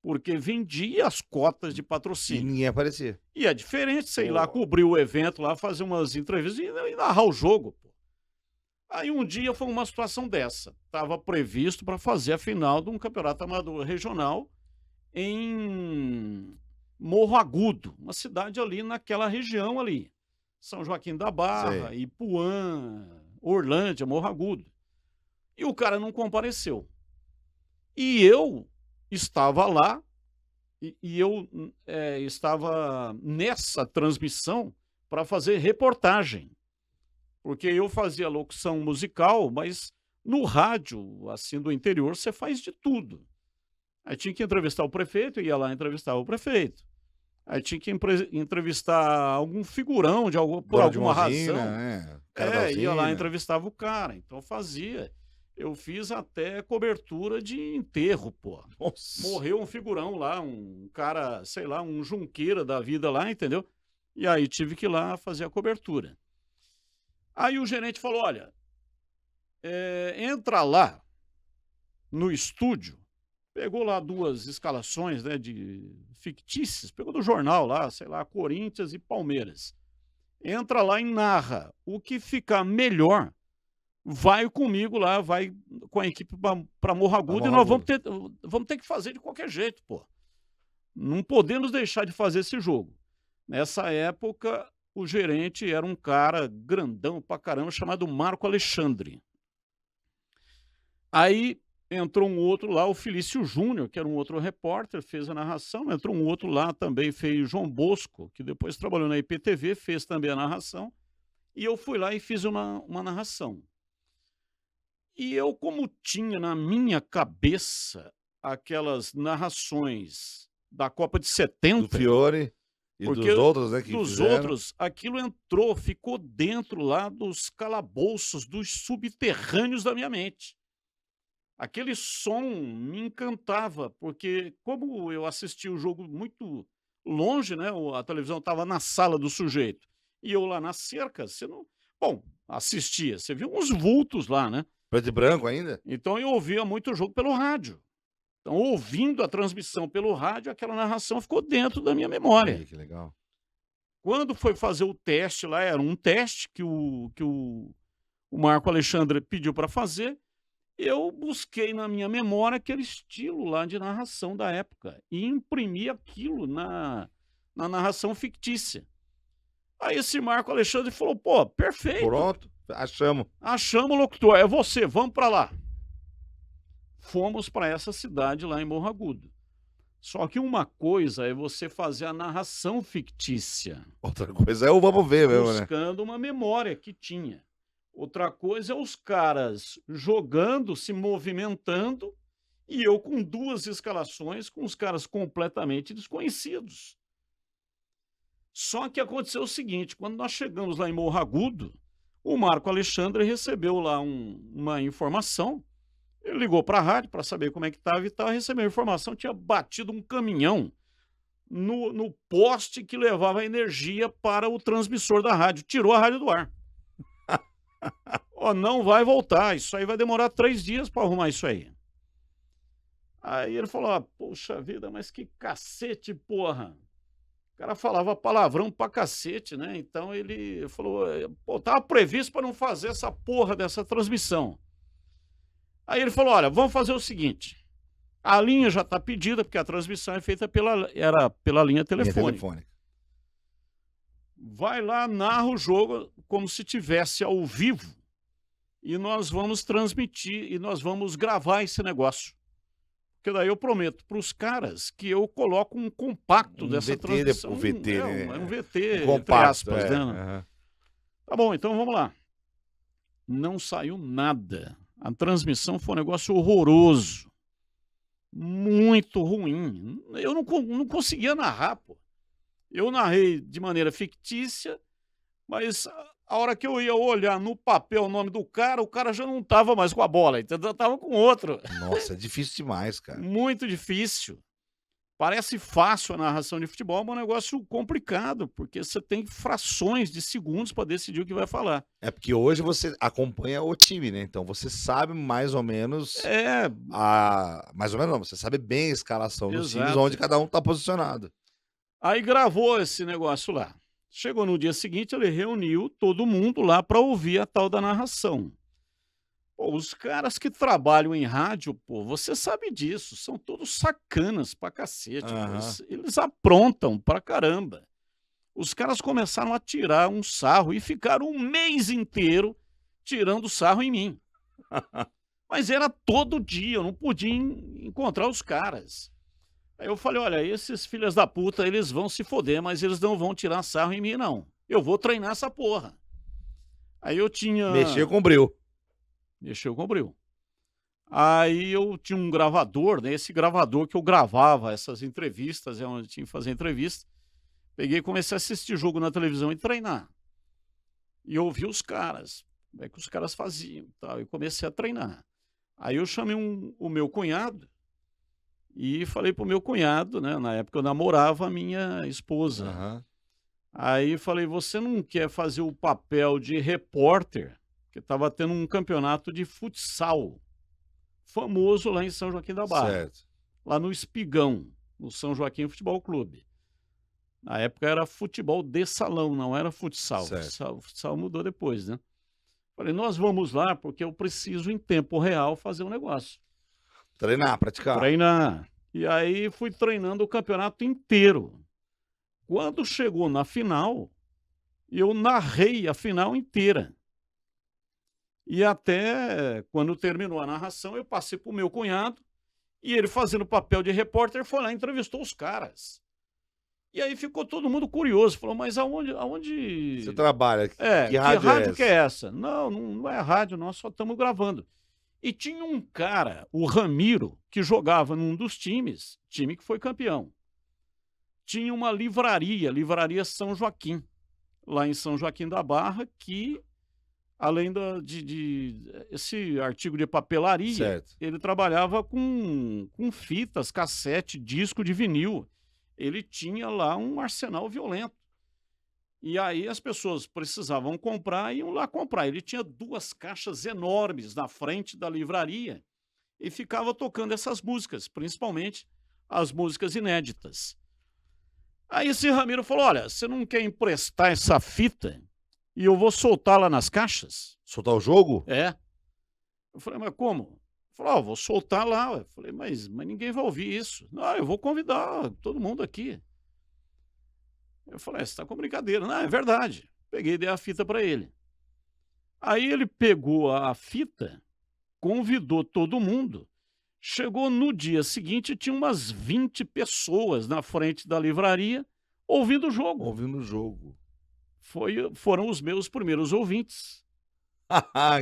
porque vendia as cotas de E patrocínio. ninguém aparecia. E é diferente, sei lá, Pô. cobrir o evento lá, fazer umas entrevistas e narrar o jogo, pô. Aí um dia foi uma situação dessa. Estava previsto para fazer a final de um campeonato amador regional em Morro Agudo, uma cidade ali naquela região ali. São Joaquim da Barra, Sei. Ipuã, Orlândia, Morro Agudo. E o cara não compareceu. E eu estava lá, e eu estava nessa transmissão para fazer reportagem. Porque eu fazia locução musical, mas no rádio, assim, do interior, você faz de tudo. Aí tinha que entrevistar o prefeito, ia lá entrevistar o prefeito. Aí tinha que entrevistar algum figurão por Dono de alguma uma usina, razão. né? Cara da Ia lá usina. entrevistava o cara. Então fazia. Eu fiz até cobertura de enterro, pô. Nossa. Morreu um figurão lá, um cara, sei lá, um junqueira da vida lá, entendeu? E aí tive que ir lá fazer a cobertura. Aí o gerente falou, olha, entra lá no estúdio, pegou lá 2 escalações, né, de fictícias, pegou do jornal lá, sei lá, Corinthians e Palmeiras. Entra lá e narra. O que ficar melhor, vai comigo lá, vai com a equipe para Morro Agudo e nós vamos ter que fazer de qualquer jeito, pô. Não podemos deixar de fazer esse jogo. Nessa época, o gerente era um cara grandão pra caramba, chamado Marco Alexandre. Aí entrou um outro lá, o Felício Júnior, que era um outro repórter, fez a narração. Entrou um outro lá também, fez João Bosco, que depois trabalhou na IPTV, fez também a narração. E eu fui lá e fiz uma narração. E eu, como tinha na minha cabeça aquelas narrações da Copa de Do 70, Fiore e porque dos outros, né? Que dos fizeram. outros, aquilo entrou, ficou dentro lá dos calabouços, dos subterrâneos da minha mente. Aquele som me encantava, porque como eu assisti o jogo muito longe, né? A televisão estava na sala do sujeito, e eu lá na cerca, você não... Bom, assistia, você viu uns vultos lá, né? Preto e branco ainda? Então eu ouvia muito o jogo pelo rádio. Então, ouvindo a transmissão pelo rádio, aquela narração ficou dentro da minha memória. Aí, que legal. Quando foi fazer o teste lá, era um teste que o Marco Alexandre pediu para fazer, eu busquei na minha memória aquele estilo lá de narração da época e imprimi aquilo na narração fictícia. Aí esse Marco Alexandre falou, pô, perfeito. Pronto, achamos. Achamos o locutor, é você, vamos para lá. Fomos para essa cidade lá em Morro Agudo. Só que uma coisa é você fazer a narração fictícia, Outra coisa é o vamos ver mesmo, né? buscando uma memória que tinha. Outra coisa é os caras jogando, se movimentando, e eu com 2 escalações com os caras completamente desconhecidos. Só que aconteceu o seguinte, quando nós chegamos lá em Morro Agudo, o Marco Alexandre recebeu lá uma informação. Ele ligou para a rádio para saber como é que estava e tal, recebeu a informação, tinha batido um caminhão no poste que levava a energia para o transmissor da rádio, tirou a rádio do ar. Ó, não vai voltar, isso aí vai demorar 3 dias para arrumar isso aí. Aí ele falou, poxa vida, mas que cacete, porra. O cara falava palavrão pra cacete, né? Então ele falou, pô, tava previsto para não fazer essa porra dessa transmissão. Aí ele falou, olha, vamos fazer o seguinte, a linha já tá pedida, porque a transmissão é feita pela linha telefônica. Vai lá, narra o jogo como se tivesse ao vivo e nós vamos transmitir e nós vamos gravar esse negócio. Porque daí eu prometo para os caras que eu coloco um compacto dessa VT, transmissão. Um VT, né? Um VT, compacto, entre aspas, né? Uhum. Tá bom, então vamos lá. Não saiu nada. A transmissão foi um negócio horroroso. Muito ruim. Eu não conseguia narrar, pô. Eu narrei de maneira fictícia, mas a hora que eu ia olhar no papel o nome do cara, o cara já não estava mais com a bola, entendeu? Estava com outro. Nossa, é difícil demais, cara. Muito difícil. Parece fácil a narração de futebol, mas é um negócio complicado, porque você tem frações de segundos para decidir o que vai falar. É porque hoje você acompanha o time, né? Então você sabe mais ou menos... Mais ou menos não, você sabe bem a escalação dos times, onde cada um tá posicionado. Aí gravou esse negócio lá. Chegou no dia seguinte, ele reuniu todo mundo lá para ouvir a tal da narração. Pô, os caras que trabalham em rádio, pô, você sabe disso, são todos sacanas pra cacete. Pô, eles aprontam pra caramba. Os caras começaram a tirar um sarro e ficaram um mês inteiro tirando sarro em mim. Mas era todo dia, eu não podia encontrar os caras. Aí eu falei, olha, esses filhos da puta, eles vão se foder, mas eles não vão tirar sarro em mim, não. Eu vou treinar essa porra. Aí eu tinha... Mexeu com o bril. Mexeu com o bril. Aí eu tinha um gravador, né? Esse gravador que eu gravava essas entrevistas, é onde eu tinha que fazer entrevista. Peguei e comecei a assistir jogo na televisão e treinar. E eu ouvi os caras, como é que os caras faziam, tal. E comecei a treinar. Aí eu chamei o meu cunhado e falei pro meu cunhado, né? Na época eu namorava a minha esposa. Aí falei, você não quer fazer o papel de repórter? Porque estava tendo um campeonato de futsal famoso lá em São Joaquim da Barra. Certo. Lá no Espigão, no São Joaquim Futebol Clube. Na época era futebol de salão, não era futsal. Futsal mudou depois, né? Falei, nós vamos lá porque eu preciso em tempo real fazer um negócio. Treinar, praticar. Treinar. E aí fui treinando o campeonato inteiro. Quando chegou na final, eu narrei a final inteira. E até quando terminou a narração, eu passei para o meu cunhado e ele, fazendo o papel de repórter, foi lá e entrevistou os caras. E aí ficou todo mundo curioso. Falou, mas aonde... Você trabalha? Que rádio que é essa? Não é rádio, nós só estamos gravando. E tinha um cara, o Ramiro, que jogava num dos times, time que foi campeão. Tinha uma livraria São Joaquim, lá em São Joaquim da Barra, que... além de esse artigo de papelaria, certo, ele trabalhava com fitas, cassete, disco de vinil. Ele tinha lá um arsenal violento. E aí as pessoas precisavam comprar e iam lá comprar. Ele tinha 2 caixas enormes na frente da livraria e ficava tocando essas músicas, principalmente as músicas inéditas. Aí esse Ramiro falou, olha, você não quer emprestar essa fita e eu vou soltar lá nas caixas? Soltar o jogo? É. Eu falei, mas como? Ele falou, vou soltar lá. Eu falei, mas ninguém vai ouvir isso. Não, eu vou convidar todo mundo aqui. Eu falei, você está com brincadeira. Não, é verdade. Peguei e dei a fita para ele. Aí ele pegou a fita, convidou todo mundo. Chegou no dia seguinte, tinha umas 20 pessoas na frente da livraria ouvindo o jogo. Ouvindo o jogo. Foram os meus primeiros ouvintes.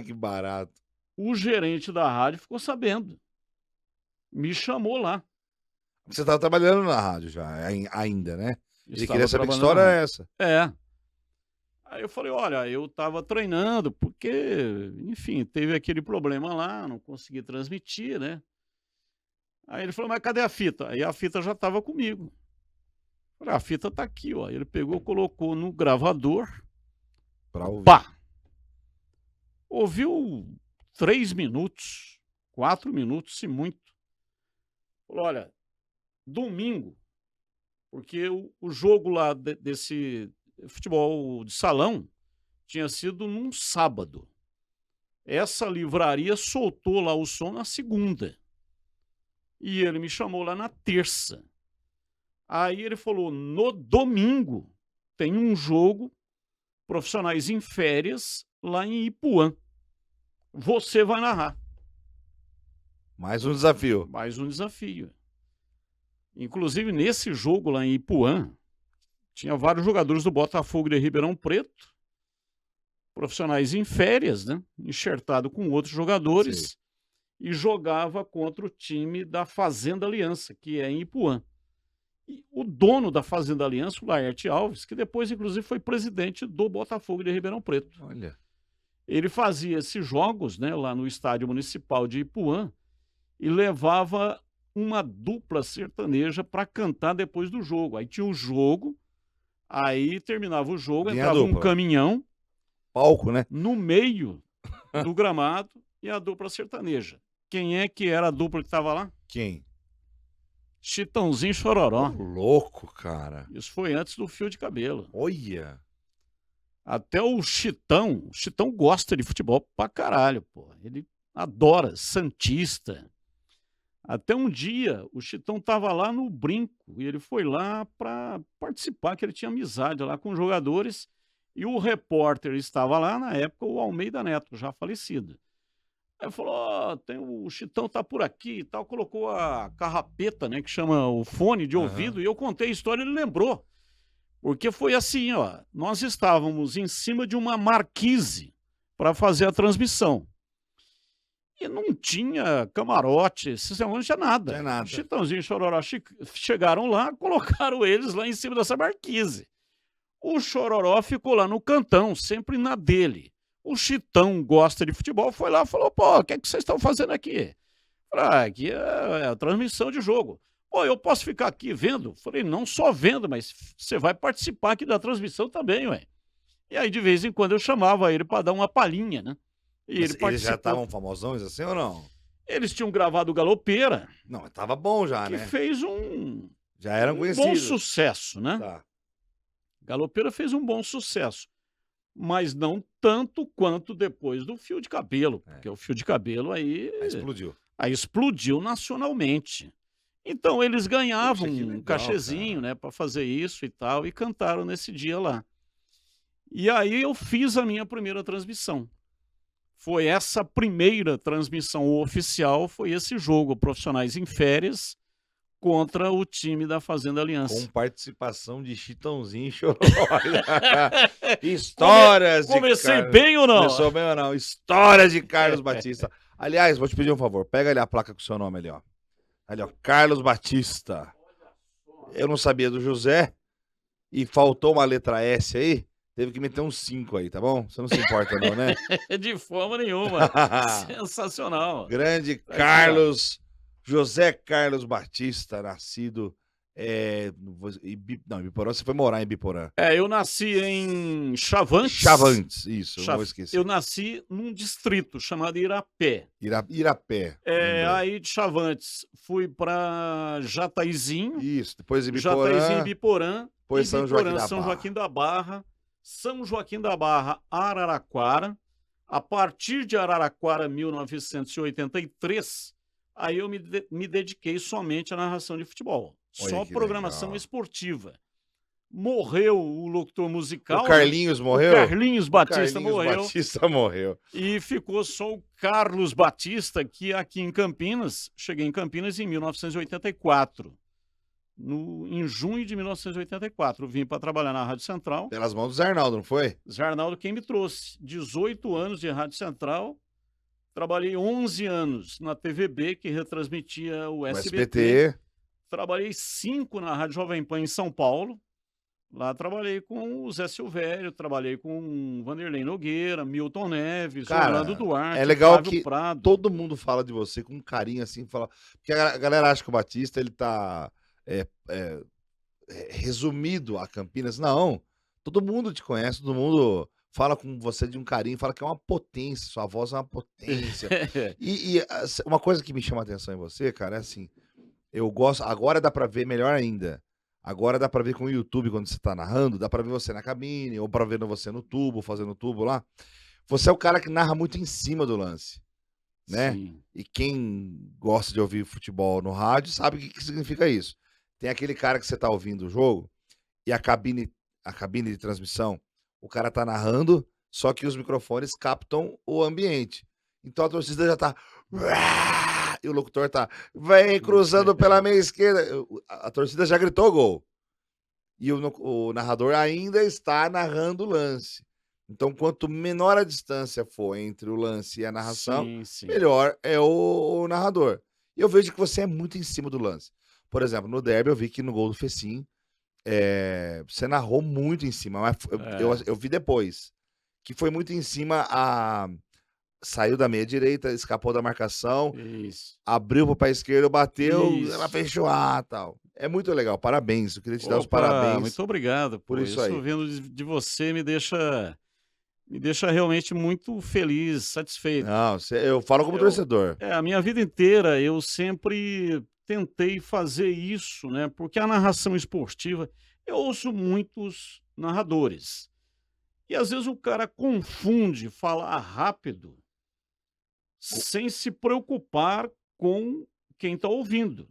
Que barato. O gerente da rádio ficou sabendo. Me chamou lá. Você estava trabalhando na rádio já, ainda, né? Ele Estava queria saber que trabalhando história na é essa. É. Aí eu falei, olha, eu estava treinando porque, enfim, teve aquele problema lá, não consegui transmitir, né? Aí ele falou, mas cadê a fita? Aí a fita já estava comigo. Eu falei, a fita tá aqui, ó. Ele pegou, colocou no gravador. Pra ouvir. Pá! ouviu 3 minutos, 4 minutos, se muito. Falou, olha, domingo, porque o jogo lá desse futebol de salão tinha sido num sábado. Essa livraria soltou lá o som na segunda. E ele me chamou lá na terça. Aí ele falou, no domingo tem um jogo, profissionais em férias, lá em Ipuã. Você vai narrar. Mais um desafio. Mais um desafio. Inclusive, nesse jogo lá em Ipuã, tinha vários jogadores do Botafogo de Ribeirão Preto, profissionais em férias, né? Enxertado com outros jogadores, Sim. e jogava contra o time da Fazenda Aliança, que é em Ipuã. E o dono da Fazenda Aliança, o Laerte Alves, que depois, inclusive, foi presidente do Botafogo de Ribeirão Preto. Olha. Ele fazia esses jogos, né, lá no Estádio Municipal de Ipuã e levava uma dupla sertaneja para cantar depois do jogo. Aí tinha o jogo, aí terminava o jogo, Vinha a entrava um dupla. caminhão Palco, né? no meio do gramado e a dupla sertaneja. Quem é que era a dupla que estava lá? Quem? Chitãozinho e Chororó. Louco, cara. Isso foi antes do fio de cabelo. Olha. Até o Chitão gosta de futebol pra caralho, pô. Ele adora, santista. Até um dia, o Chitão tava lá no Brinco e ele foi lá para participar, que ele tinha amizade lá com os jogadores, e o repórter estava lá, na época, o Almeida Neto, já falecido. Aí falou, ó, o Chitão tá por aqui e tal, colocou a carrapeta, né, que chama o fone de ouvido, e eu contei a história e ele lembrou. Porque foi assim, ó, nós estávamos em cima de uma marquise para fazer a transmissão. E não tinha camarote, não tinha nada. Não tinha nada. Chitãozinho e Chororó chegaram lá, colocaram eles lá em cima dessa marquise. O Chororó ficou lá no cantão, sempre na dele. O Chitão gosta de futebol, foi lá e falou, pô, o que é que vocês estão fazendo aqui? Falei, aqui é a transmissão de jogo. Pô, eu posso ficar aqui vendo? Falei, não só vendo, mas você vai participar aqui da transmissão também, ué. E aí, de vez em quando, eu chamava ele para dar uma palhinha, né? E Mas ele participou. eles já estavam famosões assim ou não? Eles tinham gravado o Galopeira, Não, mas tava bom já, que né? fez um Já eram bom conhecidos. sucesso, né? Tá. Galopeira fez um bom sucesso, mas não tanto quanto depois do Fio de Cabelo, porque o Fio de Cabelo aí Explodiu. explodiu nacionalmente. Então eles ganhavam Poxa, que um legal, cachezinho, cara. né, para fazer isso e tal, e cantaram nesse dia lá. E aí eu fiz a minha primeira transmissão. Foi essa primeira transmissão oficial, foi esse jogo, Profissionais em Férias, contra o time da Fazenda Aliança. Com participação de Chitãozinho e Chororó. Histórias de Comecei Carlos- bem ou não? Começou bem ou não? Histórias de Carlos Batista. Aliás, vou te pedir um favor. Pega ali a placa com o seu nome ali, ó. Ali, ó. Carlos Batista. Eu não sabia do José e faltou uma letra S aí. Teve que meter um 5 aí, tá bom? Você não se importa não, né? De forma nenhuma. Sensacional. Grande Aqui, ó. Carlos, José Carlos Batista, nascido em Biporã. Você foi morar em Biporã. Eu nasci em Chavantes. Chavantes, isso, eu não vou esquecer. Eu nasci num distrito chamado Irapé. Irapé. lembrei. Aí de Chavantes fui para Jataizinho. Isso, depois de Jataizinho e Biporã, Biporã. depois e São Biporã, Joaquim da São Barra. Joaquim da Barra. São Joaquim da Barra, Araraquara. A partir de Araraquara, 1983, aí eu me dediquei somente à narração de futebol. Olha Só que programação legal. esportiva. Morreu o locutor musical. O Carlinhos morreu? O Carlinhos Batista Carlinhos morreu. Batista morreu. E ficou só o Carlos Batista, que aqui em Campinas, cheguei em Campinas em 1984. Em junho de 1984, vim para trabalhar na Rádio Central. Pelas mãos do Zé Arnaldo, não foi? Zé Arnaldo quem me trouxe. 18 anos de Rádio Central. Trabalhei 11 anos na TVB, que retransmitia o O SBT. Trabalhei 5 na Rádio Jovem Pan em São Paulo. Lá trabalhei com o Zé Silvério, trabalhei com Vanderlei Nogueira, Milton Neves, Cara, Orlando Duarte, é legal Flávio que Prado. Todo mundo fala de você com carinho assim, fala. Porque a galera acha que o Batista ele tá resumido a Campinas. Não. Todo mundo te conhece, todo mundo fala com você de um carinho, fala que é uma potência, sua voz é uma potência. Uma coisa que me chama a atenção em você, cara, é assim, eu gosto, agora dá pra ver melhor ainda. Agora dá pra ver com o YouTube, quando você tá narrando, dá pra ver você na cabine, ou pra ver você no tubo, fazendo tubo lá. Você é o cara que narra muito em cima do lance, né? Sim. E quem gosta de ouvir futebol no rádio sabe o que significa isso. Tem aquele cara que você tá ouvindo o jogo e a cabine de transmissão, o cara tá narrando, só que os microfones captam o ambiente. Então a torcida já tá... E o locutor tá... Vem cruzando pela meia esquerda. A torcida já gritou gol. E o narrador ainda está narrando o lance. Então, quanto menor a distância for entre o lance e a narração, Sim. melhor é o narrador. E eu vejo que você é muito em cima do lance. Por exemplo, no derby eu vi que no gol do Fecim, você narrou muito em cima, mas eu vi depois, que foi muito em cima, saiu da meia direita, escapou da marcação, Isso. abriu pro pé esquerdo, bateu, Isso. ela fechou tal. É muito legal, parabéns, eu queria te dar os Opa, parabéns. muito obrigado por isso aí. Vendo de você me deixa realmente muito feliz, satisfeito. Não, eu falo como torcedor. A minha vida inteira eu sempre tentei fazer isso, né? Porque a narração esportiva, eu ouço muitos narradores. E às vezes o cara confunde falar rápido sem se preocupar com quem está ouvindo.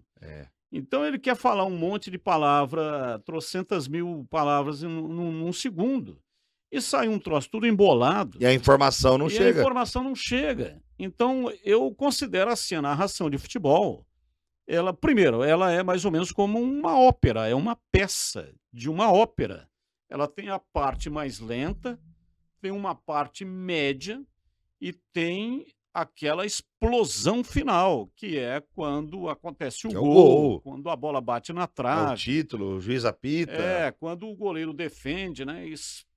Então ele quer falar um monte de palavra, trocentas mil palavras num segundo. E sai um troço tudo embolado. E a informação não chega. A informação não chega. Então, eu considero assim, a narração de futebol, primeiro, ela é mais ou menos como uma ópera, é uma peça de uma ópera. Ela tem a parte mais lenta, tem uma parte média e tem aquela explosão final, que é quando acontece o gol, quando a bola bate na trave. É o título, o juiz apita. Quando o goleiro defende, né?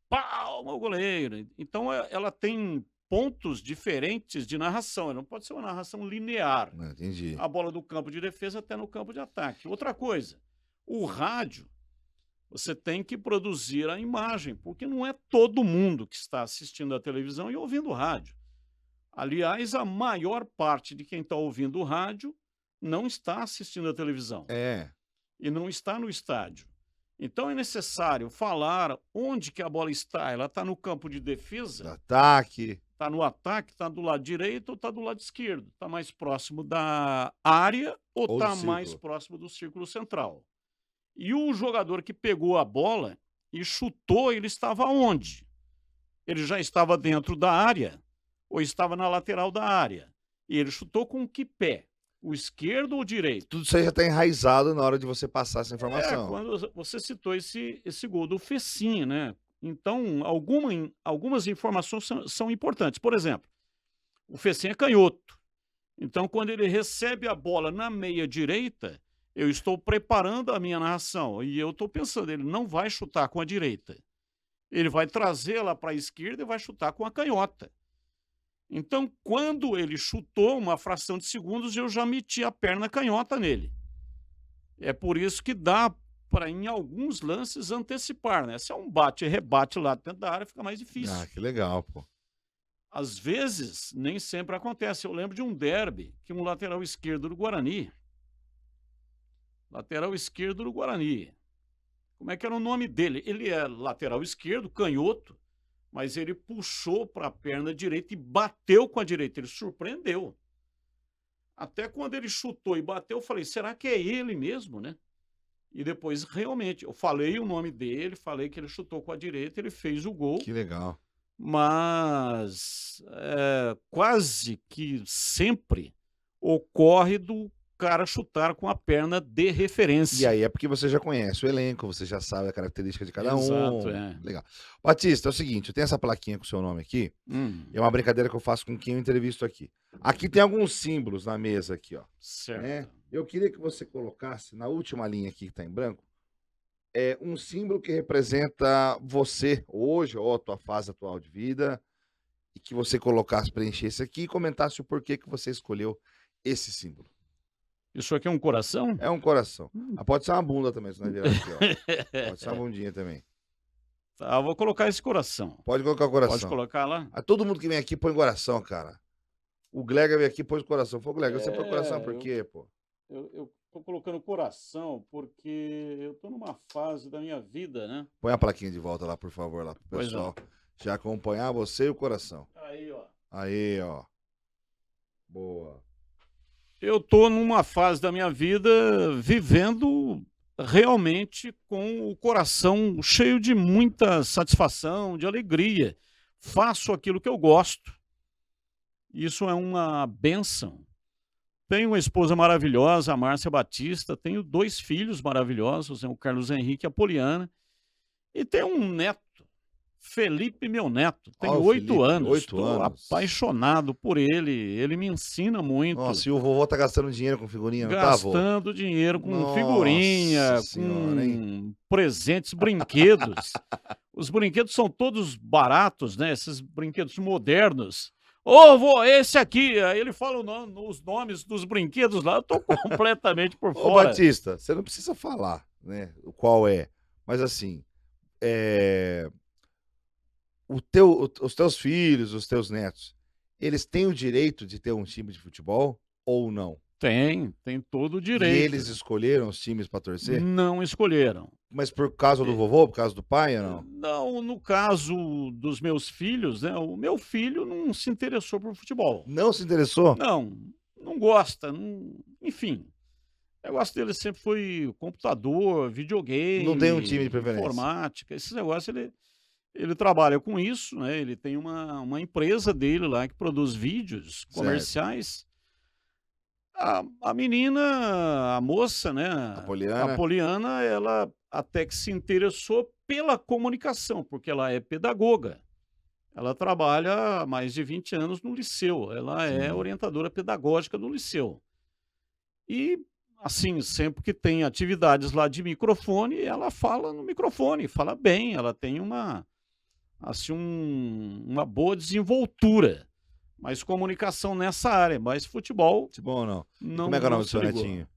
Palma o goleiro. Então, ela tem pontos diferentes de narração. Não pode ser uma narração linear. Entendi. A bola do campo de defesa até no campo de ataque. Outra coisa, o rádio, você tem que produzir a imagem, porque não é todo mundo que está assistindo a televisão e ouvindo o rádio. Aliás, a maior parte de quem está ouvindo o rádio não está assistindo a televisão. E não está no estádio. Então é necessário falar onde que a bola está. Ela está no campo de defesa? Ataque. Está no ataque, está do lado direito ou está do lado esquerdo? Está mais próximo da área ou está mais próximo do círculo central? E o jogador que pegou a bola e chutou, ele estava onde? Ele já estava dentro da área ou estava na lateral da área? E ele chutou com que pé? O esquerdo ou o direito? Tudo isso aí já está enraizado na hora de você passar essa informação. Quando você citou esse gol do Fecim, né? Então, algumas informações são importantes. Por exemplo, o Fecim é canhoto. Então, quando ele recebe a bola na meia direita, eu estou preparando a minha narração. E eu estou pensando, ele não vai chutar com a direita. Ele vai trazê-la para a esquerda e vai chutar com a canhota. Então, quando ele chutou, uma fração de segundos, eu já meti a perna canhota nele. É por isso que dá para, em alguns lances, antecipar, né? Se é um bate e rebate lá dentro da área, fica mais difícil. Que legal, pô. Às vezes, nem sempre acontece. Eu lembro de um derby que um lateral esquerdo do Guarani. Como é que era o nome dele? Ele é lateral esquerdo, canhoto, mas ele puxou para a perna direita e bateu com a direita. Ele surpreendeu. Até quando ele chutou e bateu, eu falei, será que é ele mesmo, né? E depois, realmente, eu falei o nome dele, falei que ele chutou com a direita, ele fez o gol. Que legal. Mas quase que sempre ocorre do cara chutar com a perna de referência. E aí é porque você já conhece o elenco, você já sabe a característica de cada um. Exato, Legal. Batista, é o seguinte, eu tenho essa plaquinha com o seu nome aqui, é uma brincadeira que eu faço com quem eu entrevisto aqui. Aqui tem alguns símbolos na mesa aqui, ó. Certo. Né? Eu queria que você colocasse, na última linha aqui que tá em branco, um símbolo que representa você hoje, ou a tua fase atual de vida, e que você colocasse, preenchesse aqui e comentasse o porquê que você escolheu esse símbolo. Isso aqui é um coração? É um coração. Pode ser uma bunda também, se não virar aqui, ó. Pode ser uma bundinha também. Tá, vou colocar esse coração. Pode colocar o coração. Pode colocar lá? Todo mundo que vem aqui põe coração, cara. O Glega vem aqui e põe coração. Foi o Glega, você põe coração por quê, pô? Eu tô colocando coração porque eu tô numa fase da minha vida, né? Põe a plaquinha de volta lá, por favor, lá pro Pois pessoal. Já acompanhar você e o coração. Aí, ó. Aí, ó. Boa. Eu tô numa fase da minha vida vivendo realmente com o coração cheio de muita satisfação, de alegria. Faço aquilo que eu gosto. Isso é uma bênção. Tenho uma esposa maravilhosa, a Márcia Batista. Tenho 2 filhos maravilhosos, o Carlos Henrique e a Poliana. E tenho um neto, Felipe, meu neto. Tem Ó, o 8 Felipe, anos. 8 Estou anos. apaixonado por ele. Ele me ensina muito. Nossa, e o vovô tá gastando dinheiro com figurinha, não tá, vô? Gastando dinheiro com Nossa figurinha, senhora, com presentes, brinquedos. Os brinquedos são todos baratos, né? Esses brinquedos modernos. Ô, vô, esse aqui. Aí ele fala os nomes dos brinquedos lá. Eu tô completamente por Ô, fora. Batista, você não precisa falar, né, o qual é. Mas assim, os teus filhos, os teus netos, eles têm o direito de ter um time de futebol ou não? Tem todo o E direito. eles escolheram os times pra torcer? Não escolheram. Mas por causa do vovô, por causa do pai ou não? Não, no caso dos meus filhos, né? O meu filho não se interessou por futebol. Não se interessou? Não gosta, enfim. O negócio dele sempre foi computador, videogame, Não tem um time de preferência. informática, esses negócios ele trabalha com isso, né? Ele tem uma empresa dele lá que produz vídeos comerciais. A menina, a moça, né? A Poliana, ela até que se interessou pela comunicação, porque ela é pedagoga. Ela trabalha há mais de 20 anos no liceu. Ela é orientadora pedagógica do liceu. E, assim, sempre que tem atividades lá de microfone, ela fala no microfone, fala bem. Ela tem uma boa desenvoltura. Mas comunicação nessa área, mas futebol. Futebol ou não? Não. Como é que é o nome do seu se ligou. netinho?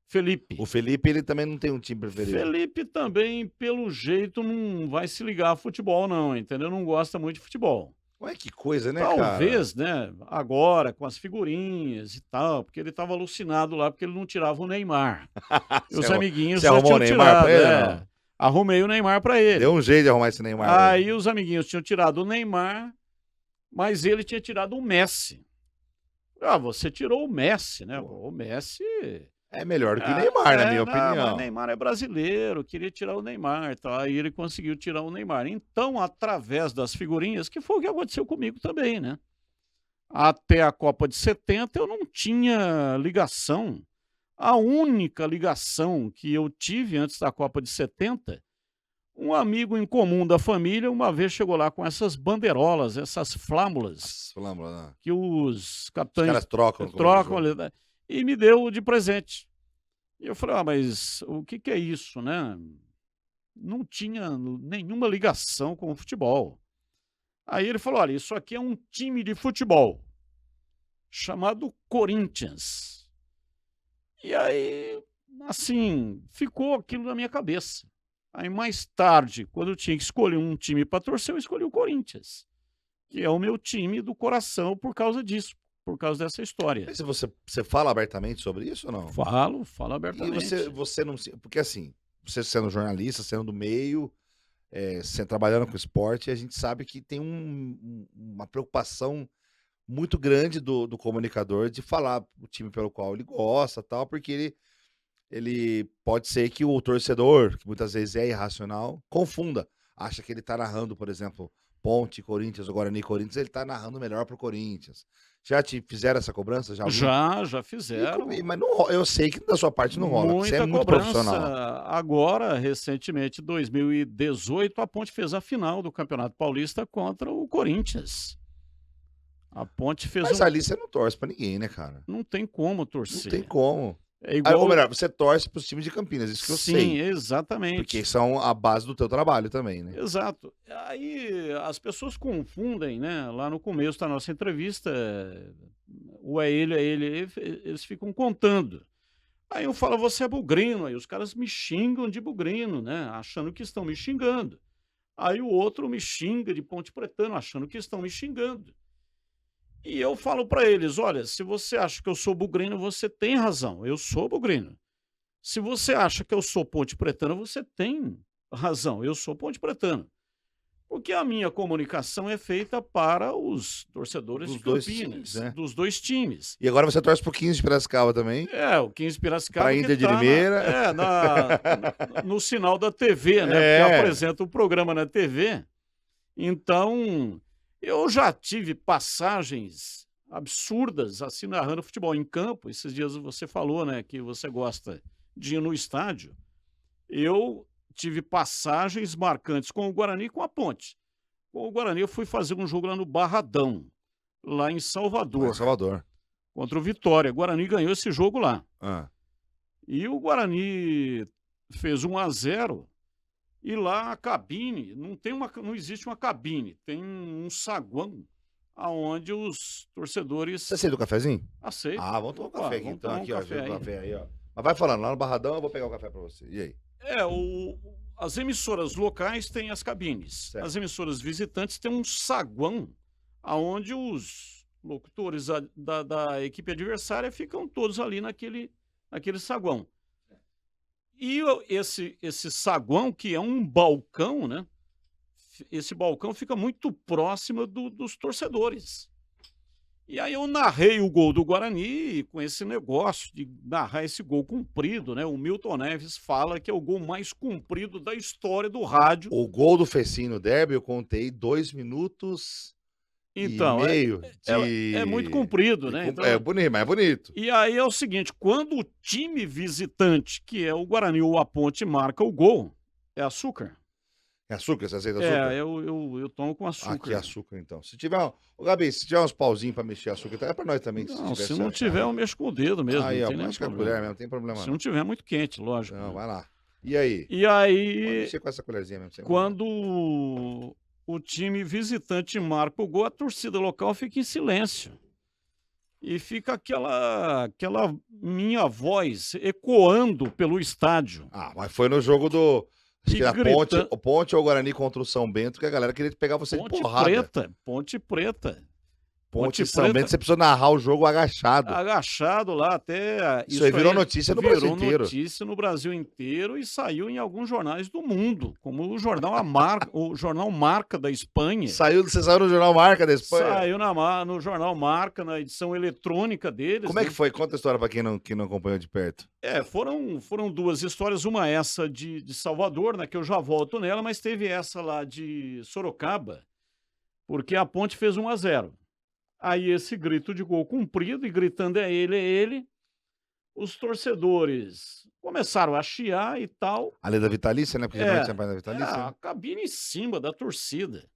Felipe. O Felipe, ele também não tem um time preferido. Felipe também, pelo jeito, não vai se ligar a futebol, não, entendeu? Não gosta muito de futebol. Ué, que coisa, né, cara? Talvez, né, agora, com as figurinhas e tal, porque ele estava alucinado lá, porque ele não tirava o Neymar. E os amiguinhos você já arrumou tinham o Neymar tirado. pra ele, ou não? Arrumei o Neymar para ele. Deu um jeito de arrumar esse Neymar. Aí os amiguinhos tinham tirado o Neymar, mas ele tinha tirado o Messi. Você tirou o Messi, né? O Messi... É melhor do que o Neymar, na minha opinião. Mas o Neymar é brasileiro, queria tirar o Neymar, tá? Aí ele conseguiu tirar o Neymar. Então, através das figurinhas, que foi o que aconteceu comigo também, né? Até a Copa de 70 eu não tinha ligação. A única ligação que eu tive antes da Copa de 70, um amigo em comum da família uma vez chegou lá com essas bandeirolas, essas flâmulas, Flâmula, né? que os capitães Os caras trocam. trocam ali, né? E me deu de presente. E eu falei, mas o que é isso, né? Não tinha nenhuma ligação com o futebol. Aí ele falou, olha, isso aqui é um time de futebol chamado Corinthians. E aí, assim, ficou aquilo na minha cabeça. Aí mais tarde, quando eu tinha que escolher um time para torcer, eu escolhi o Corinthians, que é o meu time do coração por causa disso. Por causa dessa história. Mas você fala abertamente sobre isso ou não? Falo abertamente. E você não... Porque assim, você sendo jornalista, sendo do meio, você trabalhando com esporte, a gente sabe que tem uma preocupação muito grande do comunicador de falar o time pelo qual ele gosta, tal, porque ele pode ser que o torcedor, que muitas vezes é irracional, confunda. Acha que ele tá narrando, por exemplo, Ponte, Corinthians, ou Guarani, Corinthians, ele tá narrando melhor pro Corinthians. Já te fizeram essa cobrança? Já fizeram. Mas não, eu sei que da sua parte não rola, você é muito profissional. Agora, recentemente, 2018, a Ponte fez a final do Campeonato Paulista contra o Corinthians. A Ponte fez Mas ali você não torce pra ninguém, né, cara? Não tem como torcer. Não tem como. É igual... Ou melhor, você torce pros times de Campinas, isso que eu sei. Sim, exatamente. Porque são a base do teu trabalho também, né? Exato. Aí as pessoas confundem, né? Lá no começo da nossa entrevista, o é ele, eles ficam contando. Aí eu falo, você é bugrino, aí os caras me xingam de bugrino, né? Achando que estão me xingando. Aí o outro me xinga de Ponte Pretano, achando que estão me xingando. E eu falo para eles: olha, se você acha que eu sou bugrino, você tem razão, eu sou bugrino. Se você acha que eu sou Ponte Pretano, você tem razão, eu sou Ponte Pretano. Porque a minha comunicação é feita para os torcedores Dos de dois Campinas, times, né? dos dois times. E agora você torce pro 15 de Piracicaba também. É, o 15 Piracicaba. Pra que Inter de tá Limeira. no sinal da TV, né? É. Porque apresenta o programa na TV. Então, eu já tive passagens absurdas, assim, narrando futebol em campo. Esses dias você falou, né, que você gosta de ir no estádio. Eu tive passagens marcantes com o Guarani e com a Ponte. Com o Guarani, eu fui fazer um jogo lá no Barradão, lá em Salvador, Salvador. contra o Vitória. O Guarani ganhou esse jogo lá. Ah. E o Guarani fez 1-0 e lá a cabine, não existe uma cabine, tem um saguão aonde os torcedores Você aceita o cafezinho? aceitam. Ah, vamos tomar um Opa, café aqui vamos então. tomar um Aqui, ó. café Ajuda o aí. café aí, ó. Mas vai falando, lá no Barradão eu vou pegar o café pra você. E aí? As emissoras locais têm as cabines. Certo. As emissoras visitantes têm um saguão aonde os locutores da equipe adversária ficam todos ali naquele saguão. E esse saguão, que é um balcão, né? Esse balcão fica muito próximo dos torcedores. E aí eu narrei o gol do Guarani com esse negócio de narrar esse gol comprido, né? O Milton Neves fala que é o gol mais comprido da história do rádio. O gol do Fecim no derby eu contei 2 minutos Então, e meio é muito comprido, né? Então, É bonito, mas é bonito. e aí é o seguinte, quando o time visitante, que é o Guarani ou a Ponte, marca o gol, é açúcar. É açúcar? Você aceita açúcar? Eu tomo com açúcar. Aqui é açúcar, então. Se tiver, ô, Gabi, se tiver uns pauzinhos pra mexer açúcar, é pra nós também. Não, se tiver não certo. tiver, eu mexo com o dedo mesmo. Aí, não ó, tem nenhum acho que é a problema. colher mesmo, não tem problema Se não. não tiver muito quente, lógico. Não, né? vai lá. E aí? E Pode aí, mexer com essa colherzinha mesmo. sem quando o time visitante marca o gol, a torcida local fica em silêncio. E fica aquela minha voz ecoando pelo estádio. problema. Ah, mas foi no jogo do... Acho E que era grita- Ponte ou Guarani contra o São Bento, que a galera queria pegar você de Ponte porrada. Preta, Ponte Preta. Ponte e Ponte São Preta. Bento, você precisou narrar o jogo agachado. Agachado lá até... Isso aí virou notícia no Brasil inteiro. Virou notícia no Brasil inteiro e saiu em alguns jornais do mundo, como o jornal o jornal Marca da Espanha. Você saiu no Jornal Marca da Espanha? Saiu no jornal Marca, na edição eletrônica deles. Como é né? que foi? Conta a história pra quem não acompanhou de perto. Foram duas histórias, uma essa de Salvador, né, que eu já volto nela, mas teve essa lá de Sorocaba, porque a Ponte fez 1-0. Aí esse grito de gol cumprido, e gritando é ele, os torcedores começaram a chiar e tal. A lei da Vitalícia, né? Porque geralmente tinha mais da Vitalícia. A cabine em cima da torcida.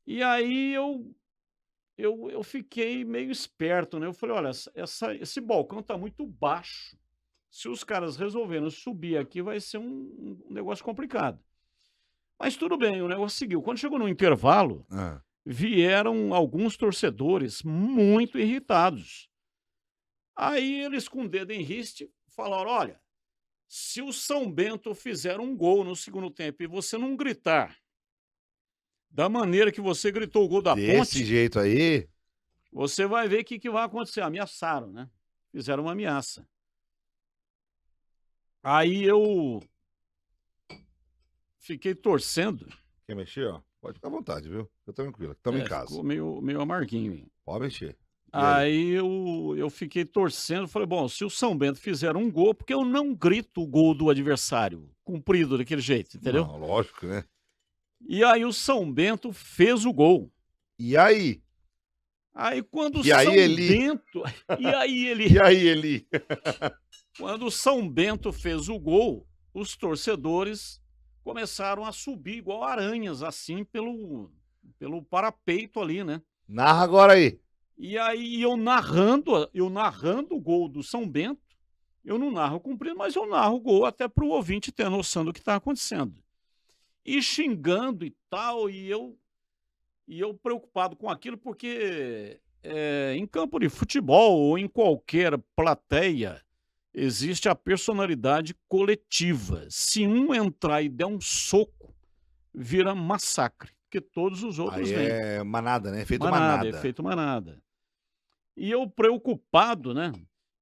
E aí eu fiquei meio esperto, né? Eu falei, olha, esse balcão tá muito baixo. Se os caras resolverem subir aqui, vai ser um negócio complicado. Mas tudo bem, o negócio seguiu. Quando chegou no intervalo, Ah. vieram alguns torcedores muito irritados. Aí eles, com o dedo em riste, falaram, olha, se o São Bento fizer um gol no segundo tempo e você não gritar da maneira que você gritou o gol da Desse Ponte, jeito aí, você vai ver o que vai acontecer. Ameaçaram, né? Fizeram uma ameaça. Aí eu fiquei torcendo. quer mexer, ó? Pode ficar à vontade, viu? Fica tranquilo. Estamos em casa. Ficou meio amarguinho. Hein? Pode mexer. E Aí eu fiquei torcendo, falei, bom, se o São Bento fizer um gol, porque eu não grito o gol do adversário, cumprido daquele jeito, entendeu? Não, lógico, né? E aí o São Bento fez o gol. E aí? Aí quando o E aí, São Eli? Bento... E aí ele... E aí, Eli? Quando o São Bento fez o gol, os torcedores começaram a subir igual aranhas, assim, pelo parapeito ali, né? Narra agora aí. E aí eu narrando o gol do São Bento, eu não narro cumprido, mas eu narro o gol até para o ouvinte ter noção do que está acontecendo. E xingando e tal, e eu preocupado com aquilo, porque em campo de futebol ou em qualquer plateia, existe a personalidade coletiva. Se um entrar e der um soco, vira massacre, porque todos os outros Aí vêm. é manada, né? Efeito Manada, manada. efeito manada. E eu preocupado, né?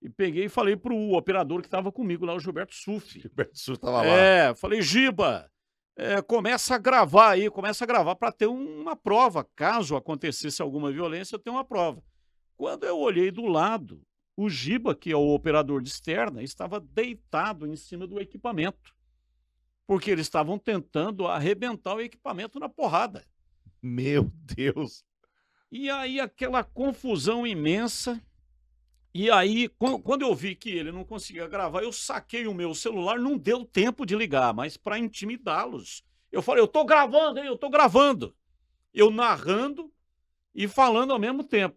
E peguei e falei pro operador que estava comigo lá, o Gilberto Sufi. Gilberto Sul tava lá. Falei, Giba, começa a gravar aí, começa a gravar para ter uma prova. Caso acontecesse alguma violência, eu tenho uma prova. Quando eu olhei do lado, o Giba, que é o operador de externa, estava deitado em cima do equipamento. Porque eles estavam tentando arrebentar o equipamento na porrada. Meu Deus. E aí aquela confusão imensa. E aí, quando eu vi que ele não conseguia gravar, eu saquei o meu celular, não deu tempo de ligar, mas para intimidá-los. Eu falei, eu tô gravando, hein? Eu tô gravando. Eu narrando e falando ao mesmo tempo.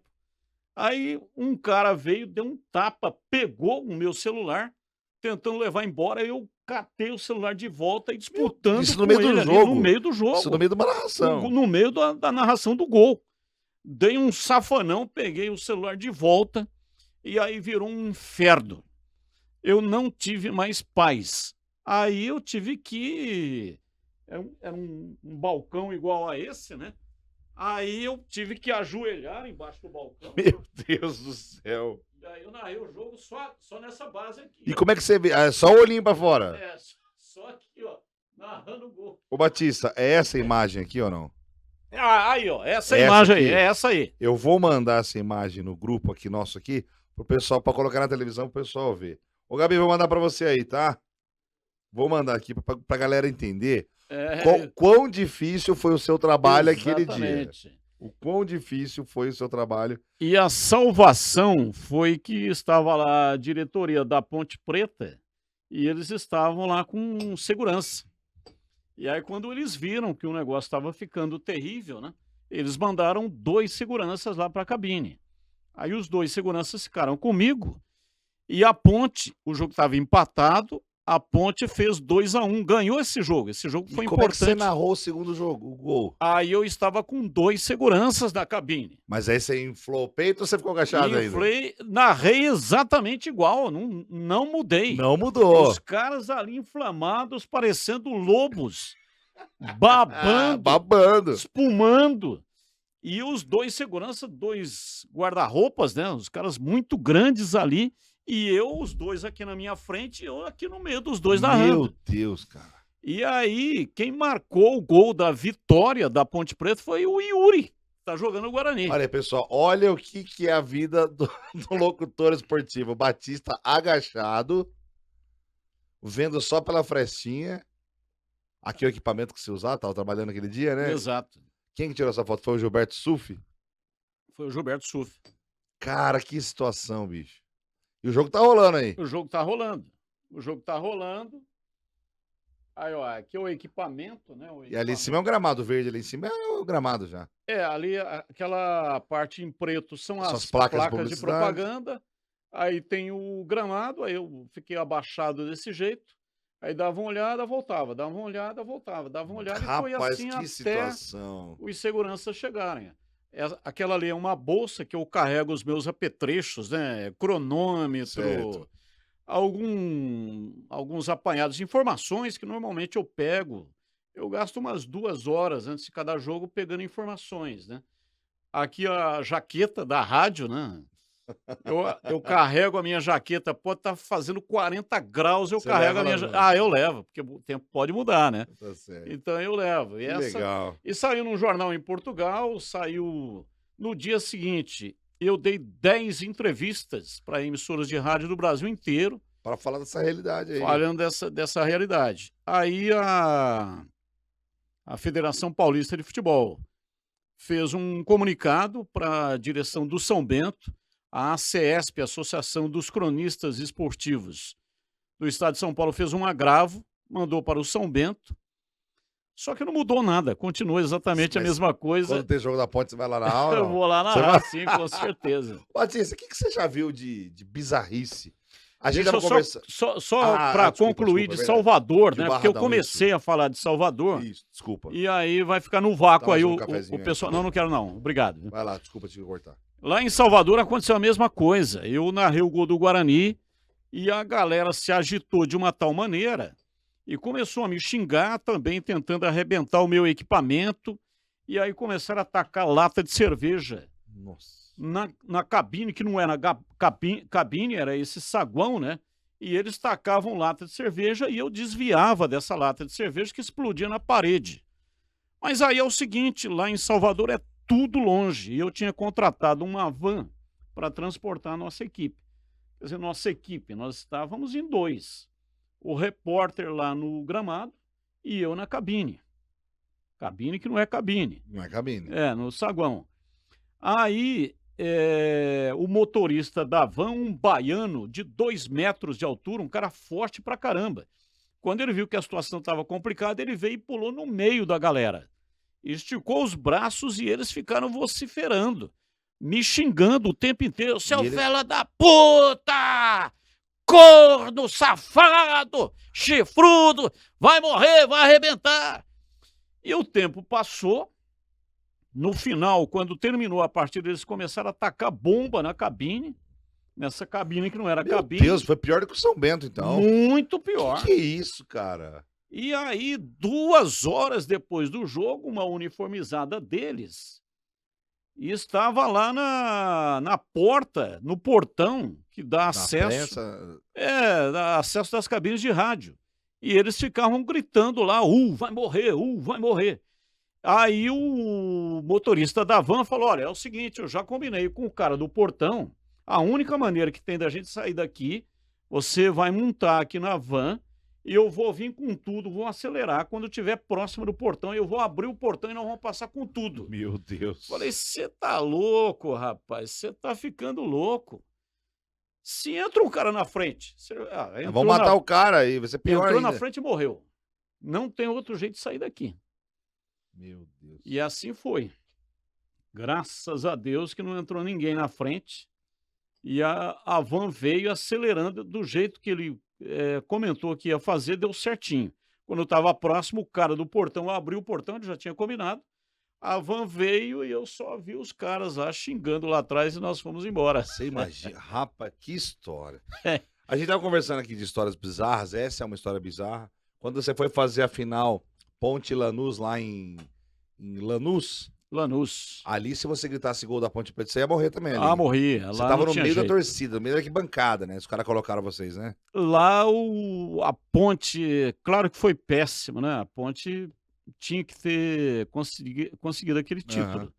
Aí um cara veio, deu um tapa, pegou o meu celular, tentando levar embora, eu catei o celular de volta e disputando Isso com no meio do ele ali, jogo? no meio do jogo. Isso no meio de uma narração. No meio da narração do gol. Dei um safanão, peguei o celular de volta e aí virou um inferno. Eu não tive mais paz. Aí eu tive que... Era um balcão igual a esse, né? Aí eu tive que ajoelhar embaixo do balcão. Meu Deus do céu. E aí eu narrei o jogo só nessa base aqui. E como é que você vê? É só o olhinho pra fora. Só aqui, ó, narrando o gol. Ô, Batista, é essa imagem aqui ou não? Aí, ó, essa Essa imagem aqui. aí, é essa aí. Eu vou mandar essa imagem no grupo aqui, nosso aqui, pro pessoal, pra colocar na televisão pro pessoal ver. Ô, Gabi, vou mandar pra você aí, tá? Vou mandar aqui pra galera entender quão difícil foi o seu trabalho aquele dia. Exatamente. O quão difícil foi o seu trabalho. E a salvação foi que estava lá a diretoria da Ponte Preta e eles estavam lá com segurança. E aí, quando eles viram que o negócio estava ficando terrível, né? Eles mandaram 2 seguranças lá para a cabine. Aí os 2 seguranças ficaram comigo e a Ponte, o jogo estava empatado, a Ponte fez 2-1, ganhou esse jogo. Esse jogo foi Como é que você importante. narrou o segundo jogo, o gol? Aí eu estava com 2 seguranças na cabine. Mas aí você inflou o peito ou você ficou agachado ainda? Narrei exatamente igual, não mudei. Não mudou. Os caras ali inflamados, parecendo lobos, babando, Babando. espumando. E os 2 seguranças, 2 guarda-roupas, né? Os caras muito grandes ali. E eu, os 2 aqui na minha frente, eu aqui no meio dos 2 narrando. Meu Deus, cara. E aí, quem marcou o gol da vitória da Ponte Preta foi o Yuri, que tá jogando o Guarani. Olha aí, pessoal, olha o que é a vida do locutor esportivo. O Batista agachado, vendo só pela frestinha. Aqui é o equipamento que você usava, tava trabalhando aquele dia, né? Exato. Quem que tirou essa foto? Foi o Gilberto Sufi? Foi o Gilberto Sufi. Cara, que situação, bicho. E o jogo tá rolando aí. O jogo tá rolando. O jogo tá rolando. Aí, ó, aqui é o equipamento, né? E ali em cima é um gramado verde, ali em cima é o gramado já. Ali aquela parte em preto são São as as placas de placas de publicidade. propaganda. Aí tem o gramado, aí eu fiquei abaixado desse jeito. Aí dava uma olhada, voltava, dava uma olhada, voltava, dava uma olhada e foi Rapaz, assim que até situação. os seguranças chegarem. Aquela ali é uma bolsa que eu carrego os meus apetrechos, né? Cronômetro, Certo. alguns apanhados de informações que normalmente eu pego. Eu gasto umas 2 horas antes de cada jogo pegando informações, né? Aqui a jaqueta da rádio, né? Eu carrego a minha jaqueta, pode estar fazendo 40 graus, eu Você carrego leva a minha lá jaqueta. Eu levo, porque o tempo pode mudar, né? Tá certo. Então eu levo. Que legal. E saiu num jornal em Portugal, saiu no dia seguinte. Eu dei 10 entrevistas para emissoras de rádio do Brasil inteiro, Para falar dessa realidade aí. falando dessa realidade. Aí a Federação Paulista de Futebol fez um comunicado para a direção do São Bento, a ACESP, Associação dos Cronistas Esportivos do Estado de São Paulo, fez um agravo, mandou para o São Bento, só que não mudou nada, continua exatamente a Mas mesma coisa. Quando tem jogo da Ponte, você vai lá na aula? Eu vou lá Você narrar, vai- sim, com certeza. Batista, o que você já viu de bizarrice? A gente Deixa eu tava conversando. só Ah, para desculpa, concluir desculpa, de é verdade. Salvador, De né? Barra Porque eu da comecei a falar de Salvador Isso, desculpa. e aí vai ficar no vácuo Tava aí achando o um cafezinho aí. pessoal. Não quero não. Obrigado. Vai lá, desculpa te cortar. Lá em Salvador aconteceu a mesma coisa. Eu narrei o gol do Guarani e a galera se agitou de uma tal maneira e começou a me xingar também, tentando arrebentar o meu equipamento. E aí começaram a atacar lata de cerveja Nossa. na cabine, que não era cabine, era esse saguão, né? E eles tacavam lata de cerveja e eu desviava dessa lata de cerveja que explodia na parede. Mas aí é o seguinte, lá em Salvador é tudo longe e eu tinha contratado uma van para transportar a nossa equipe. Quer dizer, nós estávamos em 2. O repórter lá no gramado e eu na cabine. Cabine que não é cabine. Não é cabine. É, no saguão. Aí, o motorista da van, um baiano de 2 metros de altura, um cara forte pra caramba. Quando ele viu que a situação estava complicada, ele veio e pulou no meio da galera. Esticou os braços e eles ficaram vociferando, me xingando o tempo inteiro. Seu fela da puta! Corno, safado, chifrudo, vai morrer, vai arrebentar. E o tempo passou. No final, quando terminou a partida, eles começaram a tacar bomba na cabine. Nessa cabine que não era cabine. Meu Deus, foi pior do que o São Bento, então. Muito pior. Que é isso, cara? E aí, 2 horas depois do jogo, uma uniformizada deles estava lá na porta, no portão que dá acesso. Dá acesso das cabines de rádio. E eles ficavam gritando lá, vai morrer, vai morrer. Aí o motorista da van falou, olha, é o seguinte, eu já combinei com o cara do portão, a única maneira que tem da gente sair daqui, você vai montar aqui na van e eu vou vir com tudo, vou acelerar, quando estiver próximo do portão, eu vou abrir o portão e nós vamos passar com tudo. Meu Deus. Falei, você tá louco, rapaz, você tá ficando louco. Se entra um cara na frente... Vão matar o cara aí, vai ser pior entrou ainda. na frente e morreu. Não tem outro jeito de sair daqui. Meu Deus. E assim foi. Graças a Deus que não entrou ninguém na frente. E a van veio acelerando do jeito que ele comentou que ia fazer, deu certinho. Quando eu estava próximo, o cara do portão abriu o portão, ele já tinha combinado. A van veio e eu só vi os caras lá xingando lá atrás e nós fomos embora. Você imagina, rapaz, que história. É. A gente tava conversando aqui de histórias bizarras, essa é uma história bizarra. Quando você foi fazer a final Ponte Lanús lá em Lanús, ali se você gritasse gol da Ponte Preta, você ia morrer também ali. Ah, morri. Você tava no meio da torcida, no meio da arquibancada, né? Os caras colocaram vocês, né? Lá a Ponte, claro que foi péssimo, né? A Ponte tinha que ter conseguido aquele título.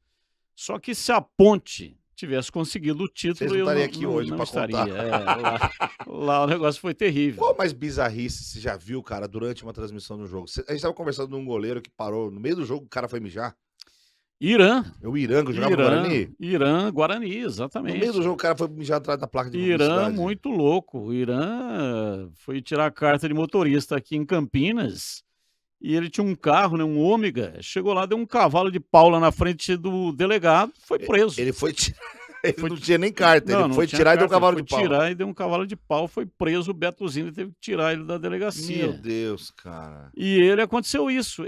Só que se a Ponte tivesse conseguido o título, eu não estaria aqui hoje não pra estaria. contar. Lá o negócio foi terrível. Qual mais bizarrice você já viu, cara, durante uma transmissão do jogo? A gente tava conversando com um goleiro que parou no meio do jogo, o cara foi mijar. Irã. É o Irã que jogava no Guarani? Irã, Guarani, exatamente. No meio do jogo o cara foi mijar atrás da placa de Irã, muito louco. O Irã foi tirar a carta de motorista aqui em Campinas e ele tinha um carro, né, um Ômega. Chegou lá, deu um cavalo de pau lá na frente do delegado, foi preso. Ele foi tirar. Ele não tinha nem carta, ele foi tirar e deu um cavalo de pau. Foi tirar e deu um cavalo de pau, foi preso, o Betozinho teve que tirar ele da delegacia. Meu Deus, cara. E ele aconteceu isso,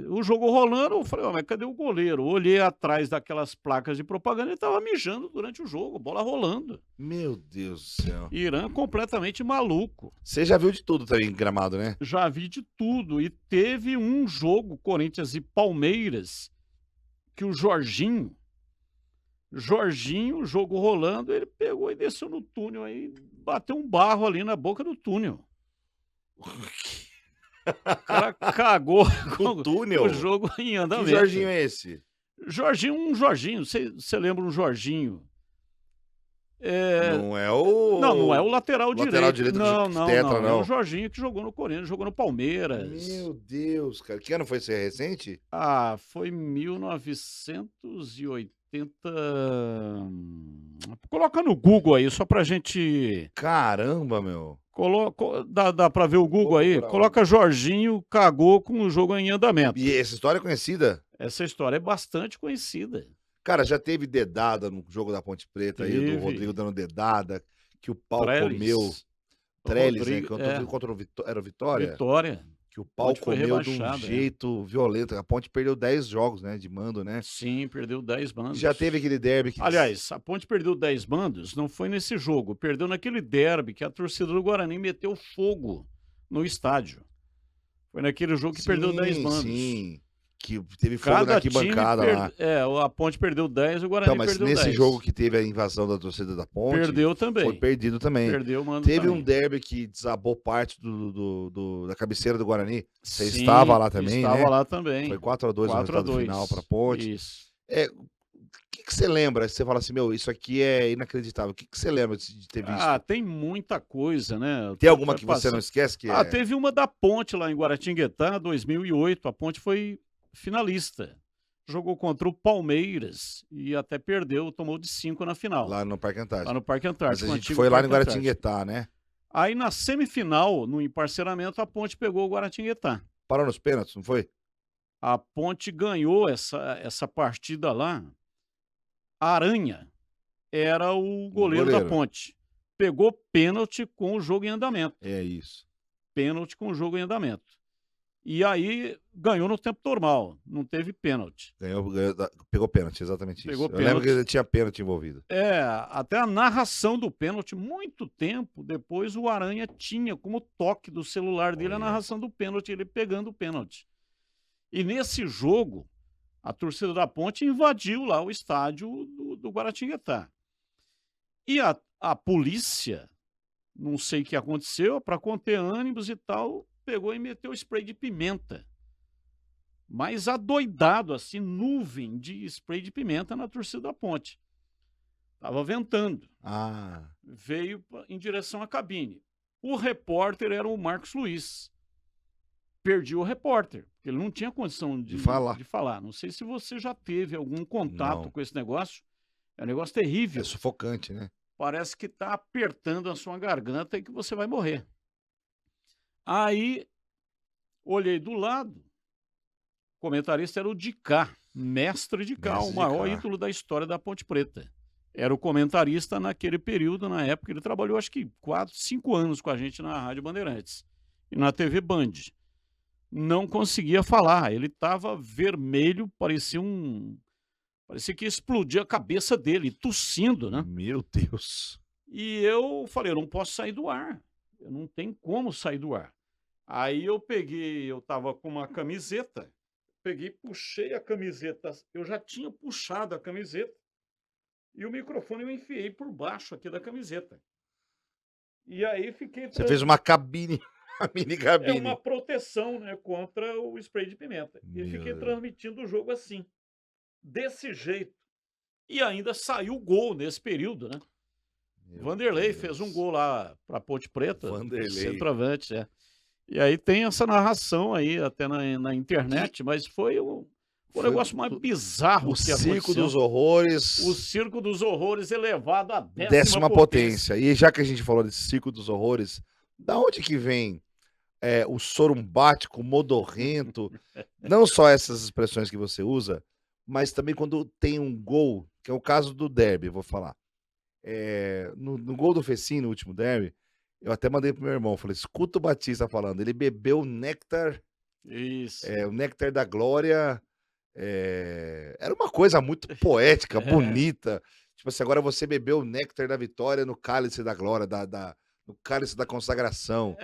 o jogo rolando, eu falei, mas cadê o goleiro? Olhei atrás daquelas placas de propaganda, ele tava mijando durante o jogo, bola rolando. Meu Deus do céu. Irã completamente maluco. Você já viu de tudo também em Gramado, né? Já vi de tudo, e teve um jogo, Corinthians e Palmeiras, que o Jorginho, o jogo rolando, ele pegou e desceu no túnel aí, bateu um barro ali na boca do túnel. O cara cagou o túnel? O jogo em andamento. Que Jorginho é esse? Jorginho, você lembra um Jorginho? Não é o... Não é o lateral direito. Lateral direito não. É o Jorginho que jogou no Corinthians, jogou no Palmeiras. Meu Deus, cara. Que ano foi esse recente? Foi 1980. Coloca no Google aí, só pra gente... Caramba, meu. Dá pra ver o Google aí? Coloca Jorginho cagou com o jogo em andamento. E essa história é conhecida? Essa história é bastante conhecida. Cara, já teve dedada no jogo da Ponte Preta aí, do Rodrigo dando dedada, que o pau comeu. Trellis, né? Era o Vitória? Vitória. Que o pau comeu de um jeito violento. A Ponte perdeu 10 jogos, né? De mando, né? Sim, perdeu 10 mandos. Já teve aquele derby que... Aliás, a Ponte perdeu 10 mandos, não foi nesse jogo. Perdeu naquele derby que a torcida do Guarani meteu fogo no estádio. Foi naquele jogo que perdeu 10 manos. Sim, que teve fogo na arquibancada lá. A Ponte perdeu 10, o Guarani Então, mas perdeu nesse 10. jogo que teve a invasão da torcida da Ponte, Perdeu também. foi perdido também. Perdeu o mando Teve também. um derby que desabou parte da cabeceira do Guarani. Você Sim, estava lá também, estava né? lá também. Foi 4-2 o resultado 4-2. final para a Ponte. Isso. O que você lembra? Você fala assim, meu, isso aqui é inacreditável. O que você lembra de ter visto? Tem muita coisa, né? Tem alguma Vai que você passar. não esquece? Que Teve uma da Ponte lá em Guaratinguetá, 2008. A Ponte foi finalista. Jogou contra o Palmeiras e até perdeu, tomou de 5 na final. Lá no Parque Antártico. Lá no Parque Mas Antártico. a o gente antigo foi lá Parque no Antártico. Guaratinguetá, né? Aí na semifinal, no emparceramento, a Ponte pegou o Guaratinguetá. Parou nos pênaltis, não foi? A Ponte ganhou essa partida lá. Aranha era o goleiro da Ponte. Pegou pênalti com o jogo em andamento. É isso. Pênalti com o jogo em andamento. E aí ganhou no tempo normal, não teve pênalti. Pegou pênalti, exatamente Pegou isso. Eu lembro pênalti. que tinha pênalti envolvido. Até a narração do pênalti, muito tempo depois o Aranha tinha como toque do celular dele a narração do pênalti, ele pegando o pênalti. E nesse jogo, a torcida da Ponte invadiu lá o estádio do Guaratinguetá. E a polícia, não sei o que aconteceu, para conter ânimos e tal, pegou e meteu spray de pimenta. Mas adoidado, assim, nuvem de spray de pimenta na torcida da Ponte. Tava ventando. Veio em direção à cabine. O repórter era o Marcos Luiz. Perdi o repórter, porque ele não tinha condição de falar. Não sei se você já teve algum contato com esse negócio. É um negócio terrível. É sufocante, né? Parece que está apertando a sua garganta e que você vai morrer. Aí, olhei do lado, o comentarista era o Dicá, mestre Dicá, o maior ídolo da história da Ponte Preta. Era o comentarista naquele período, na época, ele trabalhou acho que 4, 5 anos com a gente na Rádio Bandeirantes e na TV Band. Não conseguia falar, ele estava vermelho, parecia que explodia a cabeça dele, tossindo, né? Meu Deus. E eu falei, eu não posso sair do ar, eu não tenho como sair do ar. Aí eu estava com uma camiseta, puxei a camiseta, eu já tinha puxado a camiseta, e o microfone eu enfiei por baixo aqui da camiseta. E aí fiquei... Você fez uma cabine, uma mini cabine. É uma proteção, né, contra o spray de pimenta. E fiquei transmitindo o jogo assim, desse jeito. E ainda saiu o gol nesse período, né? Vanderlei fez um gol lá para a Ponte Preta, centroavante, E aí tem essa narração aí, até na internet, mas foi o negócio mais bizarro que aconteceu. O Circo dos Horrores. O Circo dos Horrores elevado à 10ª potência. E já que a gente falou desse Circo dos Horrores, da onde que vem o sorumbático, modorrento? Não só essas expressões que você usa, mas também quando tem um gol, que é o caso do derby, vou falar. No gol do Fecim, no último derby, eu até mandei pro meu irmão, falei, escuta o Batista falando, ele bebeu o néctar, o néctar da glória, era uma coisa muito poética, bonita, tipo assim, agora você bebeu o néctar da vitória no cálice da glória, no cálice da consagração.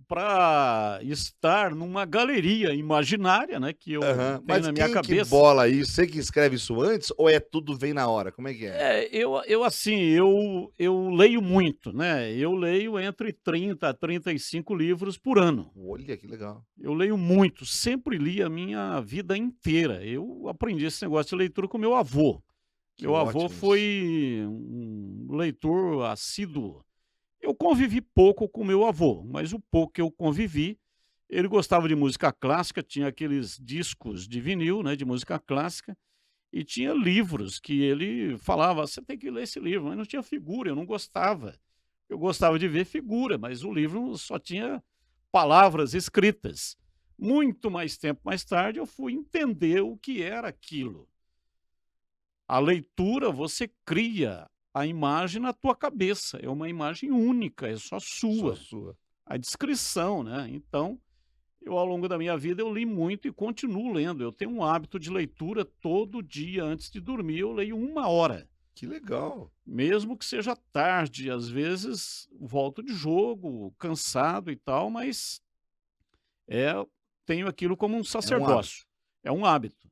Para estar numa galeria imaginária, né, que eu tenho na minha cabeça. Mas que bola isso? Você que escreve isso antes ou tudo vem na hora? Como é que é? Eu leio muito, né? Eu leio entre 30 a 35 livros por ano. Olha, que legal. Eu leio muito, sempre li a minha vida inteira. Eu aprendi esse negócio de leitura com meu avô. Meu avô foi um leitor assíduo. Eu convivi pouco com meu avô, mas o pouco que eu convivi, ele gostava de música clássica, tinha aqueles discos de vinil, né, de música clássica, e tinha livros que ele falava, você tem que ler esse livro, mas não tinha figura, eu não gostava. Eu gostava de ver figura, mas o livro só tinha palavras escritas. Muito mais tempo mais tarde eu fui entender o que era aquilo. A leitura, você cria a imagem na tua cabeça, é uma imagem única, é só sua. A descrição, né? Então, ao longo da minha vida, eu li muito e continuo lendo. Eu tenho um hábito de leitura todo dia, antes de dormir, eu leio 1 hora. Que legal. Mesmo que seja tarde, às vezes volto de jogo, cansado e tal, mas é, tenho aquilo como um É um hábito. sacerdócio. É um hábito.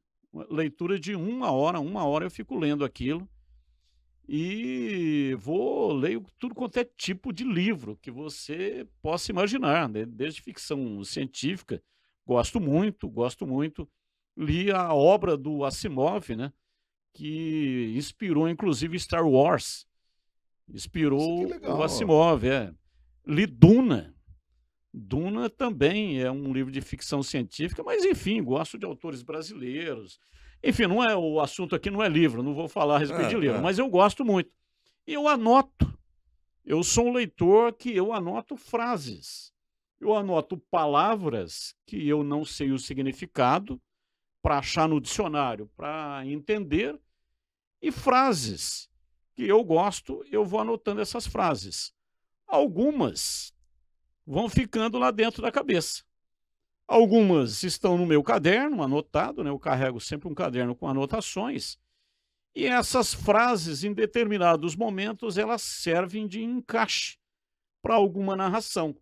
Leitura de uma hora eu fico lendo aquilo e leio tudo quanto é tipo de livro que você possa imaginar, né? Desde ficção científica, gosto muito. Li a obra do Asimov, né? Que inspirou inclusive Star Wars. Nossa, que Inspirou o legal. Asimov, é. Li Duna. Duna também é um livro de ficção científica, mas enfim, gosto de autores brasileiros. Enfim, não é o assunto aqui não é livro, não vou falar a respeito de Ah, livro, ah. mas eu gosto muito. E eu anoto. Eu sou um leitor que eu anoto frases. Eu anoto palavras que eu não sei o significado para achar no dicionário, para entender, e frases que eu gosto, eu vou anotando essas frases. Algumas vão ficando lá dentro da cabeça. Algumas estão no meu caderno, anotado, né? Eu carrego sempre um caderno com anotações. E essas frases, em determinados momentos, elas servem de encaixe para alguma narração.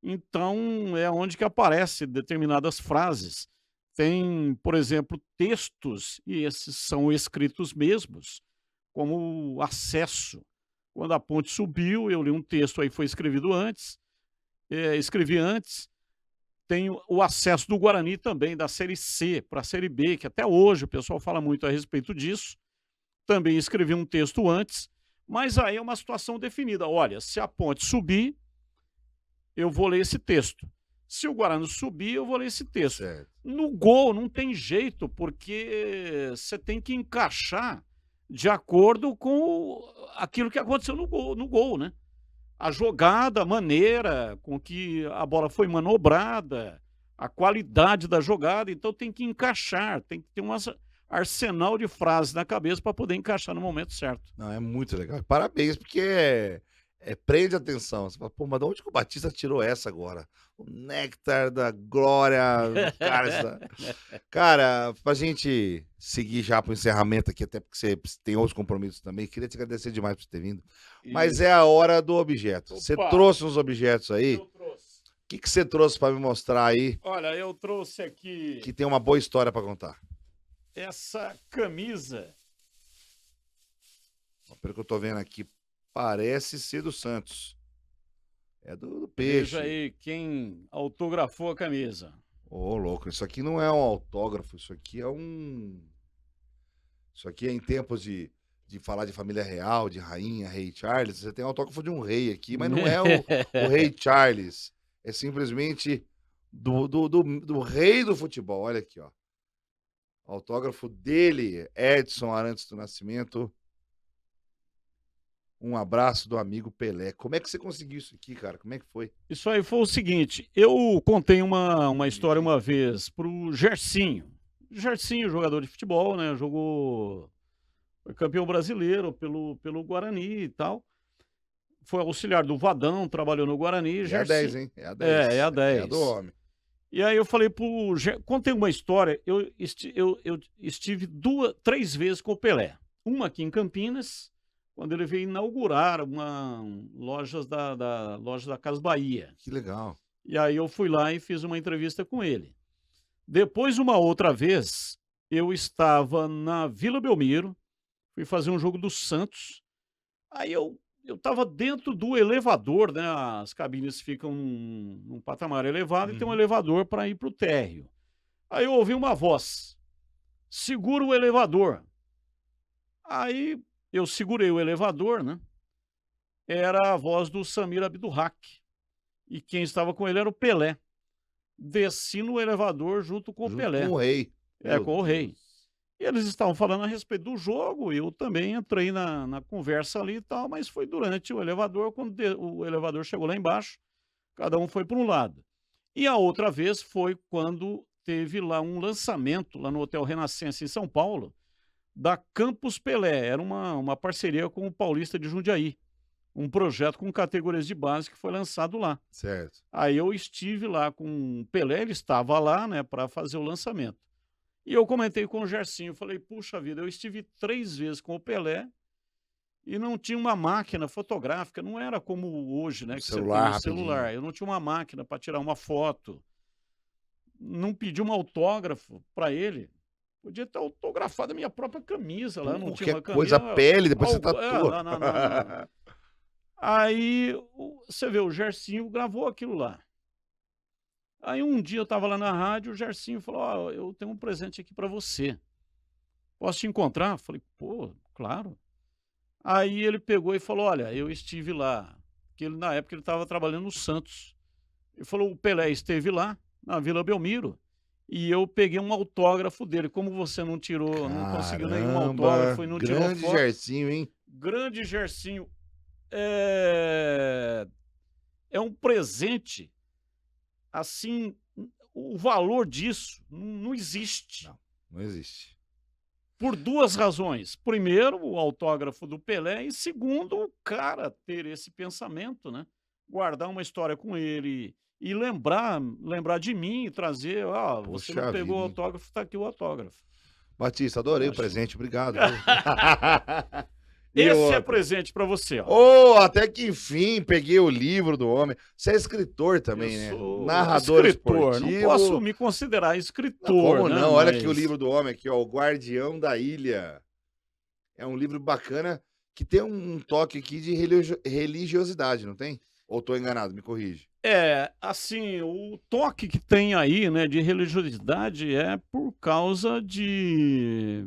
Então, é onde que aparecem determinadas frases. Tem, por exemplo, textos, e esses são escritos mesmos, como o Acesso. Quando a ponte subiu, eu li um texto aí, foi escrevido antes, escrevi antes. Tem o acesso do Guarani também, da Série C para a Série B, que até hoje o pessoal fala muito a respeito disso. Também escrevi um texto antes, mas aí é uma situação definida. Olha, se a ponte subir, eu vou ler esse texto. Se o Guarani subir, eu vou ler esse texto. Certo. No gol não tem jeito, porque você tem que encaixar de acordo com aquilo que aconteceu no gol, né? A jogada, a maneira com que a bola foi manobrada, a qualidade da jogada, então tem que encaixar, tem que ter um arsenal de frases na cabeça para poder encaixar no momento certo. Não, é muito legal. Parabéns, porque prende atenção. Você fala, pô, mas de onde que o Batista tirou essa agora? O néctar da glória, cara, cara, pra gente seguir já pro encerramento aqui, até porque você tem outros compromissos também, queria te agradecer demais por ter vindo. Mas Isso. é a hora do objeto. Você Opa! trouxe uns objetos aí? Eu trouxe. O que você trouxe pra me mostrar aí Olha, eu trouxe aqui que tem uma boa história pra contar? essa camisa. Pelo que eu tô vendo aqui, parece ser do Santos. É do Veja Peixe. aí quem autografou a camisa. Ô, louco, isso aqui não é um autógrafo, isso aqui é um. Isso aqui é em tempos de falar de família real, de rainha, rei Charles. Você tem autógrafo de um rei aqui, mas não é o rei Charles. É simplesmente do rei do futebol. Olha aqui, ó. Autógrafo dele, Edson Arantes do Nascimento. Um abraço do amigo Pelé. Como é que você conseguiu isso aqui, cara? Como é que foi? Isso aí foi o seguinte, eu contei uma história uma vez pro Gersinho. Gersinho, jogador de futebol, né? Foi campeão brasileiro pelo Guarani e tal. Foi auxiliar do Vadão, trabalhou no Guarani. É a 10, hein? É a 10. É a 10. É a do homem. E aí eu falei contei uma história, eu estive 3 vezes com o Pelé. Uma aqui em Campinas, quando ele veio inaugurar uma loja da Casas Bahia. Que legal. E aí eu fui lá e fiz uma entrevista com ele. Depois, uma outra vez, eu estava na Vila Belmiro, fui fazer um jogo do Santos. Aí eu estava dentro do elevador, né? As cabines ficam num patamar elevado e tem um elevador para ir para o térreo. Aí eu ouvi uma voz: segura o elevador. Aí eu segurei o elevador, né? Era a voz do Samir Abdurrak. E quem estava com ele era o Pelé. Desci no elevador junto com o Pelé. Com o rei. Com o rei. E eles estavam falando a respeito do jogo, eu também entrei na conversa ali e tal, mas foi durante o elevador, quando o elevador chegou lá embaixo, cada um foi para um lado. E a outra vez foi quando teve lá um lançamento, lá no Hotel Renascença, em São Paulo, da Campus Pelé. Era uma parceria com o Paulista de Jundiaí, um projeto com categorias de base que foi lançado lá. Certo. Aí eu estive lá com o Pelé, ele estava lá, né, para fazer o lançamento. E eu comentei com o Gersinho, falei, puxa vida, eu estive 3 vezes com o Pelé e não tinha uma máquina fotográfica, não era como hoje, né, que você tem Celular, um rapidinho. celular. Eu não tinha uma máquina para tirar uma foto, não pedi um autógrafo para ele. Podia ter autografado a minha própria camisa lá, não tinha Qualquer uma coisa, camisa. pele, depois você Algo, tatua. não. Aí você vê, o Gersinho gravou aquilo lá. Aí um dia eu estava lá na rádio, o Gersinho falou: "Ó, eu tenho um presente aqui para você. Posso te encontrar?" Eu falei: "Pô, claro." Aí ele pegou e falou: "Olha, eu estive lá." Que ele, na época ele estava trabalhando no Santos. Ele falou: "O Pelé esteve lá, na Vila Belmiro, e eu peguei um autógrafo dele. Como você não tirou, não conseguiu nenhum Caramba, autógrafo e não tirou grande foto." Gersinho, hein? Grande Gersinho. É, é um presente, assim, o valor disso não existe. Não existe. Por duas razões. Primeiro, o autógrafo do Pelé, e segundo, o cara ter esse pensamento, né? Guardar uma história com ele e lembrar de mim e trazer: "Ah, você Poxa não pegou o vida, hein? autógrafo, tá aqui o autógrafo." Batista, adorei o Acho. presente, obrigado. Viu? E Esse é outra? presente para você, ó. Oh, até que enfim, peguei o livro do homem. Você é escritor também, Eu né? sou Narrador escritor, não posso esportivo. me considerar Não, escritor, como né, não? Olha aqui o mas livro do homem aqui, ó, O Guardião da Ilha. É um livro bacana que tem um toque aqui de religiosidade, não tem? Ou tô enganado? Me corrige. assim, o toque que tem aí, né, de religiosidade é por causa de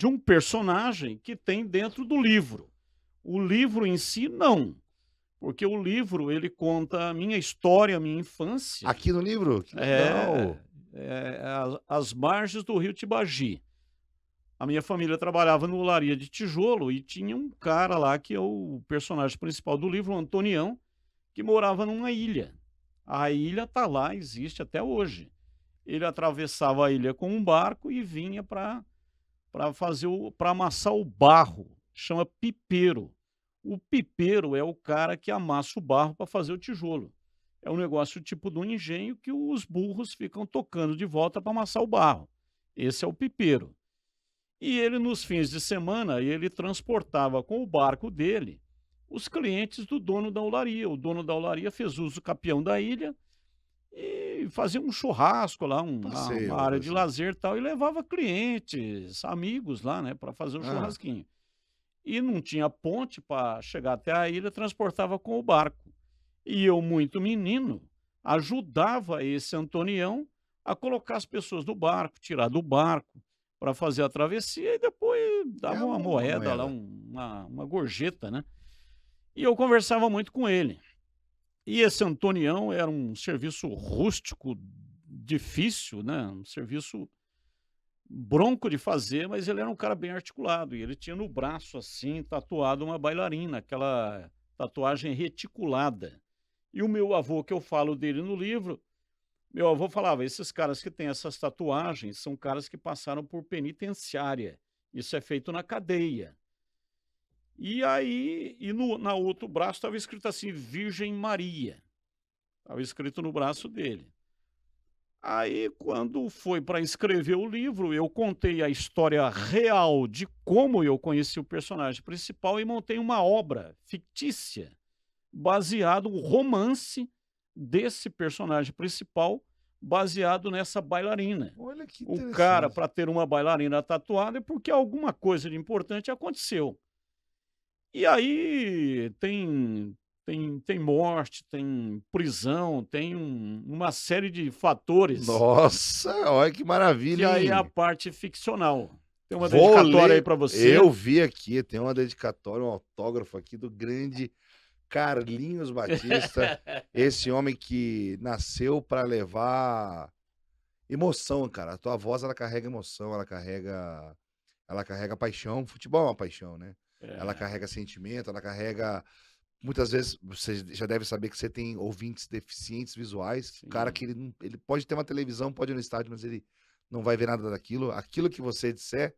um personagem que tem dentro do livro. O livro em si, não, porque o livro ele conta a minha história, a minha infância, Aqui no livro? Que é, legal. às margens do rio Tibagi. A minha família trabalhava no Olaria de Tijolo e tinha um cara lá que é o personagem principal do livro, o Antonião, que morava numa ilha. A ilha tá lá, existe até hoje. Ele atravessava a ilha com um barco e vinha para amassar o barro, chama pipeiro. O pipeiro é o cara que amassa o barro para fazer o tijolo. É um negócio tipo do engenho que os burros ficam tocando de volta para amassar o barro. Esse é o pipeiro. E ele, nos fins de semana, ele transportava com o barco dele os clientes do dono da olaria. O dono da olaria fez uso capião da ilha e fazia um churrasco lá, Passeio, uma área de assim. lazer e tal, e levava clientes, amigos lá, né, para fazer o Ah, churrasquinho. E não tinha ponte para chegar até a ilha, transportava com o barco. E eu, muito menino, ajudava esse Antonião a colocar as pessoas do barco, tirar do barco, para fazer a travessia e depois dava uma moeda lá, uma gorjeta, né? E eu conversava muito com ele. E esse Antonião era um serviço rústico, difícil, né? Um serviço bronco de fazer, mas ele era um cara bem articulado. E ele tinha no braço, assim, tatuado uma bailarina, aquela tatuagem reticulada. E o meu avô, que eu falo dele no livro, meu avô falava: esses caras que têm essas tatuagens são caras que passaram por penitenciária. Isso é feito na cadeia. E aí, na outro braço estava escrito assim, Virgem Maria. Estava escrito no braço dele. Aí, quando foi para escrever o livro, eu contei a história real de como eu conheci o personagem principal e montei uma obra fictícia, baseado no romance desse personagem principal, baseado nessa bailarina. olha que O cara, interessante. para ter uma bailarina tatuada, é porque alguma coisa de importante aconteceu. E aí tem morte, tem prisão, tem uma série de fatores Nossa, olha que que maravilha, aí é a hein? parte ficcional. Tem uma Vou dedicatória aí ler. para você. Eu vi aqui, tem uma dedicatória, um autógrafo aqui do grande Carlinhos Batista, esse homem que nasceu para levar emoção, cara. A tua voz, ela carrega emoção, ela carrega paixão. Futebol é uma paixão, né? Ela É, carrega sentimento, ela carrega. Muitas vezes você já deve saber que você tem ouvintes deficientes visuais. O cara sim, que ele pode ter uma televisão, pode ir no estádio, mas ele não vai ver nada daquilo. Aquilo que você disser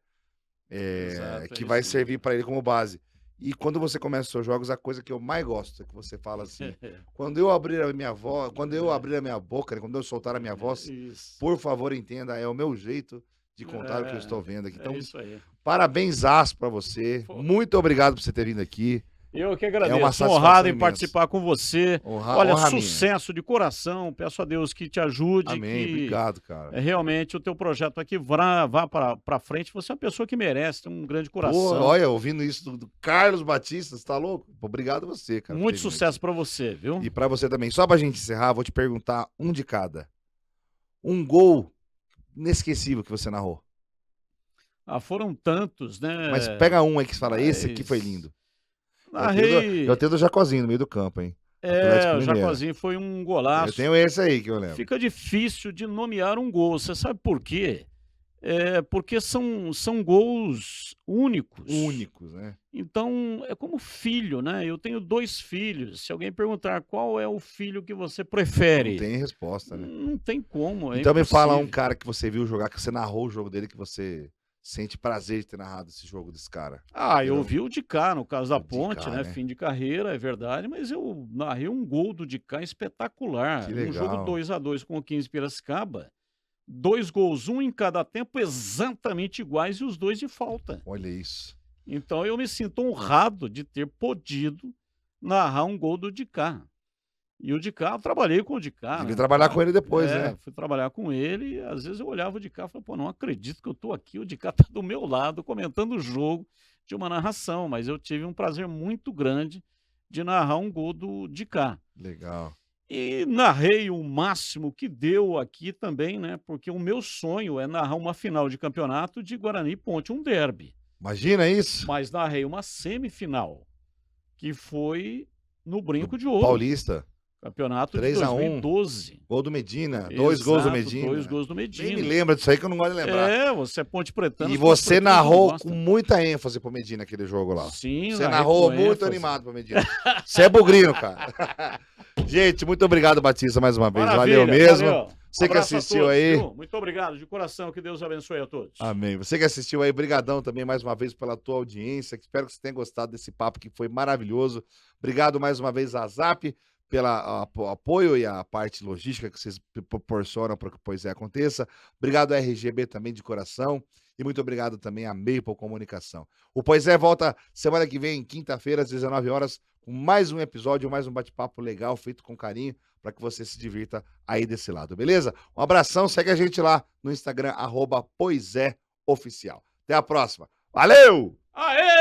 exato, é que vai isso servir mesmo. para ele como base. E quando você começa os seus jogos, a coisa que eu mais gosto é que você fala assim: quando eu abrir a minha voz, quando eu abrir a minha boca, né, quando eu soltar a minha voz, Isso. por favor, entenda, é o meu jeito de contar o que eu estou É, vendo aqui. é Então, isso aí. Parabenzaço pra você. Muito obrigado por você ter vindo aqui. Eu que É agradeço. uma Sou honrado satisfação em imensa. participar com você. Honra Sucesso de coração. Peço a Deus que te ajude. Amém, que obrigado, cara. realmente o teu projeto aqui vá para frente. Você é uma pessoa que merece, tem um grande coração. Pô, olha, ouvindo isso do Carlos Batista, você tá louco? Obrigado a você, cara. Muito sucesso para você, viu? E pra você também. Só pra gente encerrar, vou te perguntar um de cada. Um gol inesquecível que você narrou. Foram tantos, né? Mas pega um aí que você fala, esse aqui foi lindo. Narrei. Eu tenho do Jacozinho no meio do campo, hein? O Mineiro. Jacozinho foi um golaço. Eu tenho esse aí que eu lembro. Fica difícil de nomear um gol. Você sabe por quê? Porque são gols únicos. Únicos, né? Então, é como filho, né? Eu tenho 2 filhos. Se alguém perguntar qual é o filho que você prefere, Não tem resposta, né? não tem como. Então me fala um impossível. cara que você viu jogar, que você narrou o jogo dele, que você sente prazer de ter narrado esse jogo desse cara. Eu vi o Dicá, no caso da Dicá, Ponte, né? né? Fim de carreira, é verdade, mas eu narrei um gol do Dicá espetacular. Que Um legal. jogo 2-2 com o 15 Piracicaba. 2 gols, um em cada tempo, exatamente iguais e os 2 de falta. Olha isso. Então eu me sinto honrado de ter podido narrar um gol do Dicá. E o Dicá, eu trabalhei com o Dicá. Devia né? trabalhar com ele depois, né? Fui trabalhar com ele e às vezes eu olhava o Dicá e falava, pô, não acredito que eu tô aqui, o Dicá tá do meu lado comentando o jogo de uma narração, mas eu tive um prazer muito grande de narrar um gol do Dicá. Legal. E narrei o máximo que deu aqui também, né? Porque o meu sonho é narrar uma final de campeonato de Guarani e Ponte, um derby. Imagina isso. Mas narrei uma semifinal, que foi no Brinco de Ouro. Paulista. Campeonato 3 de a 1. 2012. Gol do Medina. 2 gols do Exato, Medina. 2 gols do Nem Medina. me lembra disso aí que eu não gosto de lembrar. Você é Ponte Pretano. E os Ponte você Pretanos não narrou gostam. com muita ênfase pro Medina aquele jogo lá. Sim, Você narrei narrou com muito ênfase. animado pro Medina. Você é bugrino, cara. Gente, muito obrigado, Batista, mais uma vez. Maravilha, Valeu mesmo. valeu. Você que Abraço a assistiu todos, aí. viu? Muito obrigado, de coração. Que Deus abençoe a todos. Amém. Você que assistiu aí, brigadão também mais uma vez pela tua audiência. Espero que você tenha gostado desse papo que foi maravilhoso. Obrigado mais uma vez a Zap pelo apoio e a parte logística que vocês proporcionam para que o Pois É aconteça. Obrigado a RGB também de coração. E muito obrigado também a Maple Comunicação. O Pois É volta semana que vem, quinta-feira, às 19 horas, com mais um episódio, mais um bate-papo legal, feito com carinho, para que você se divirta aí desse lado, beleza? Um abração, segue a gente lá no Instagram, @PoisÉOficial. Até a próxima. Valeu! Aê!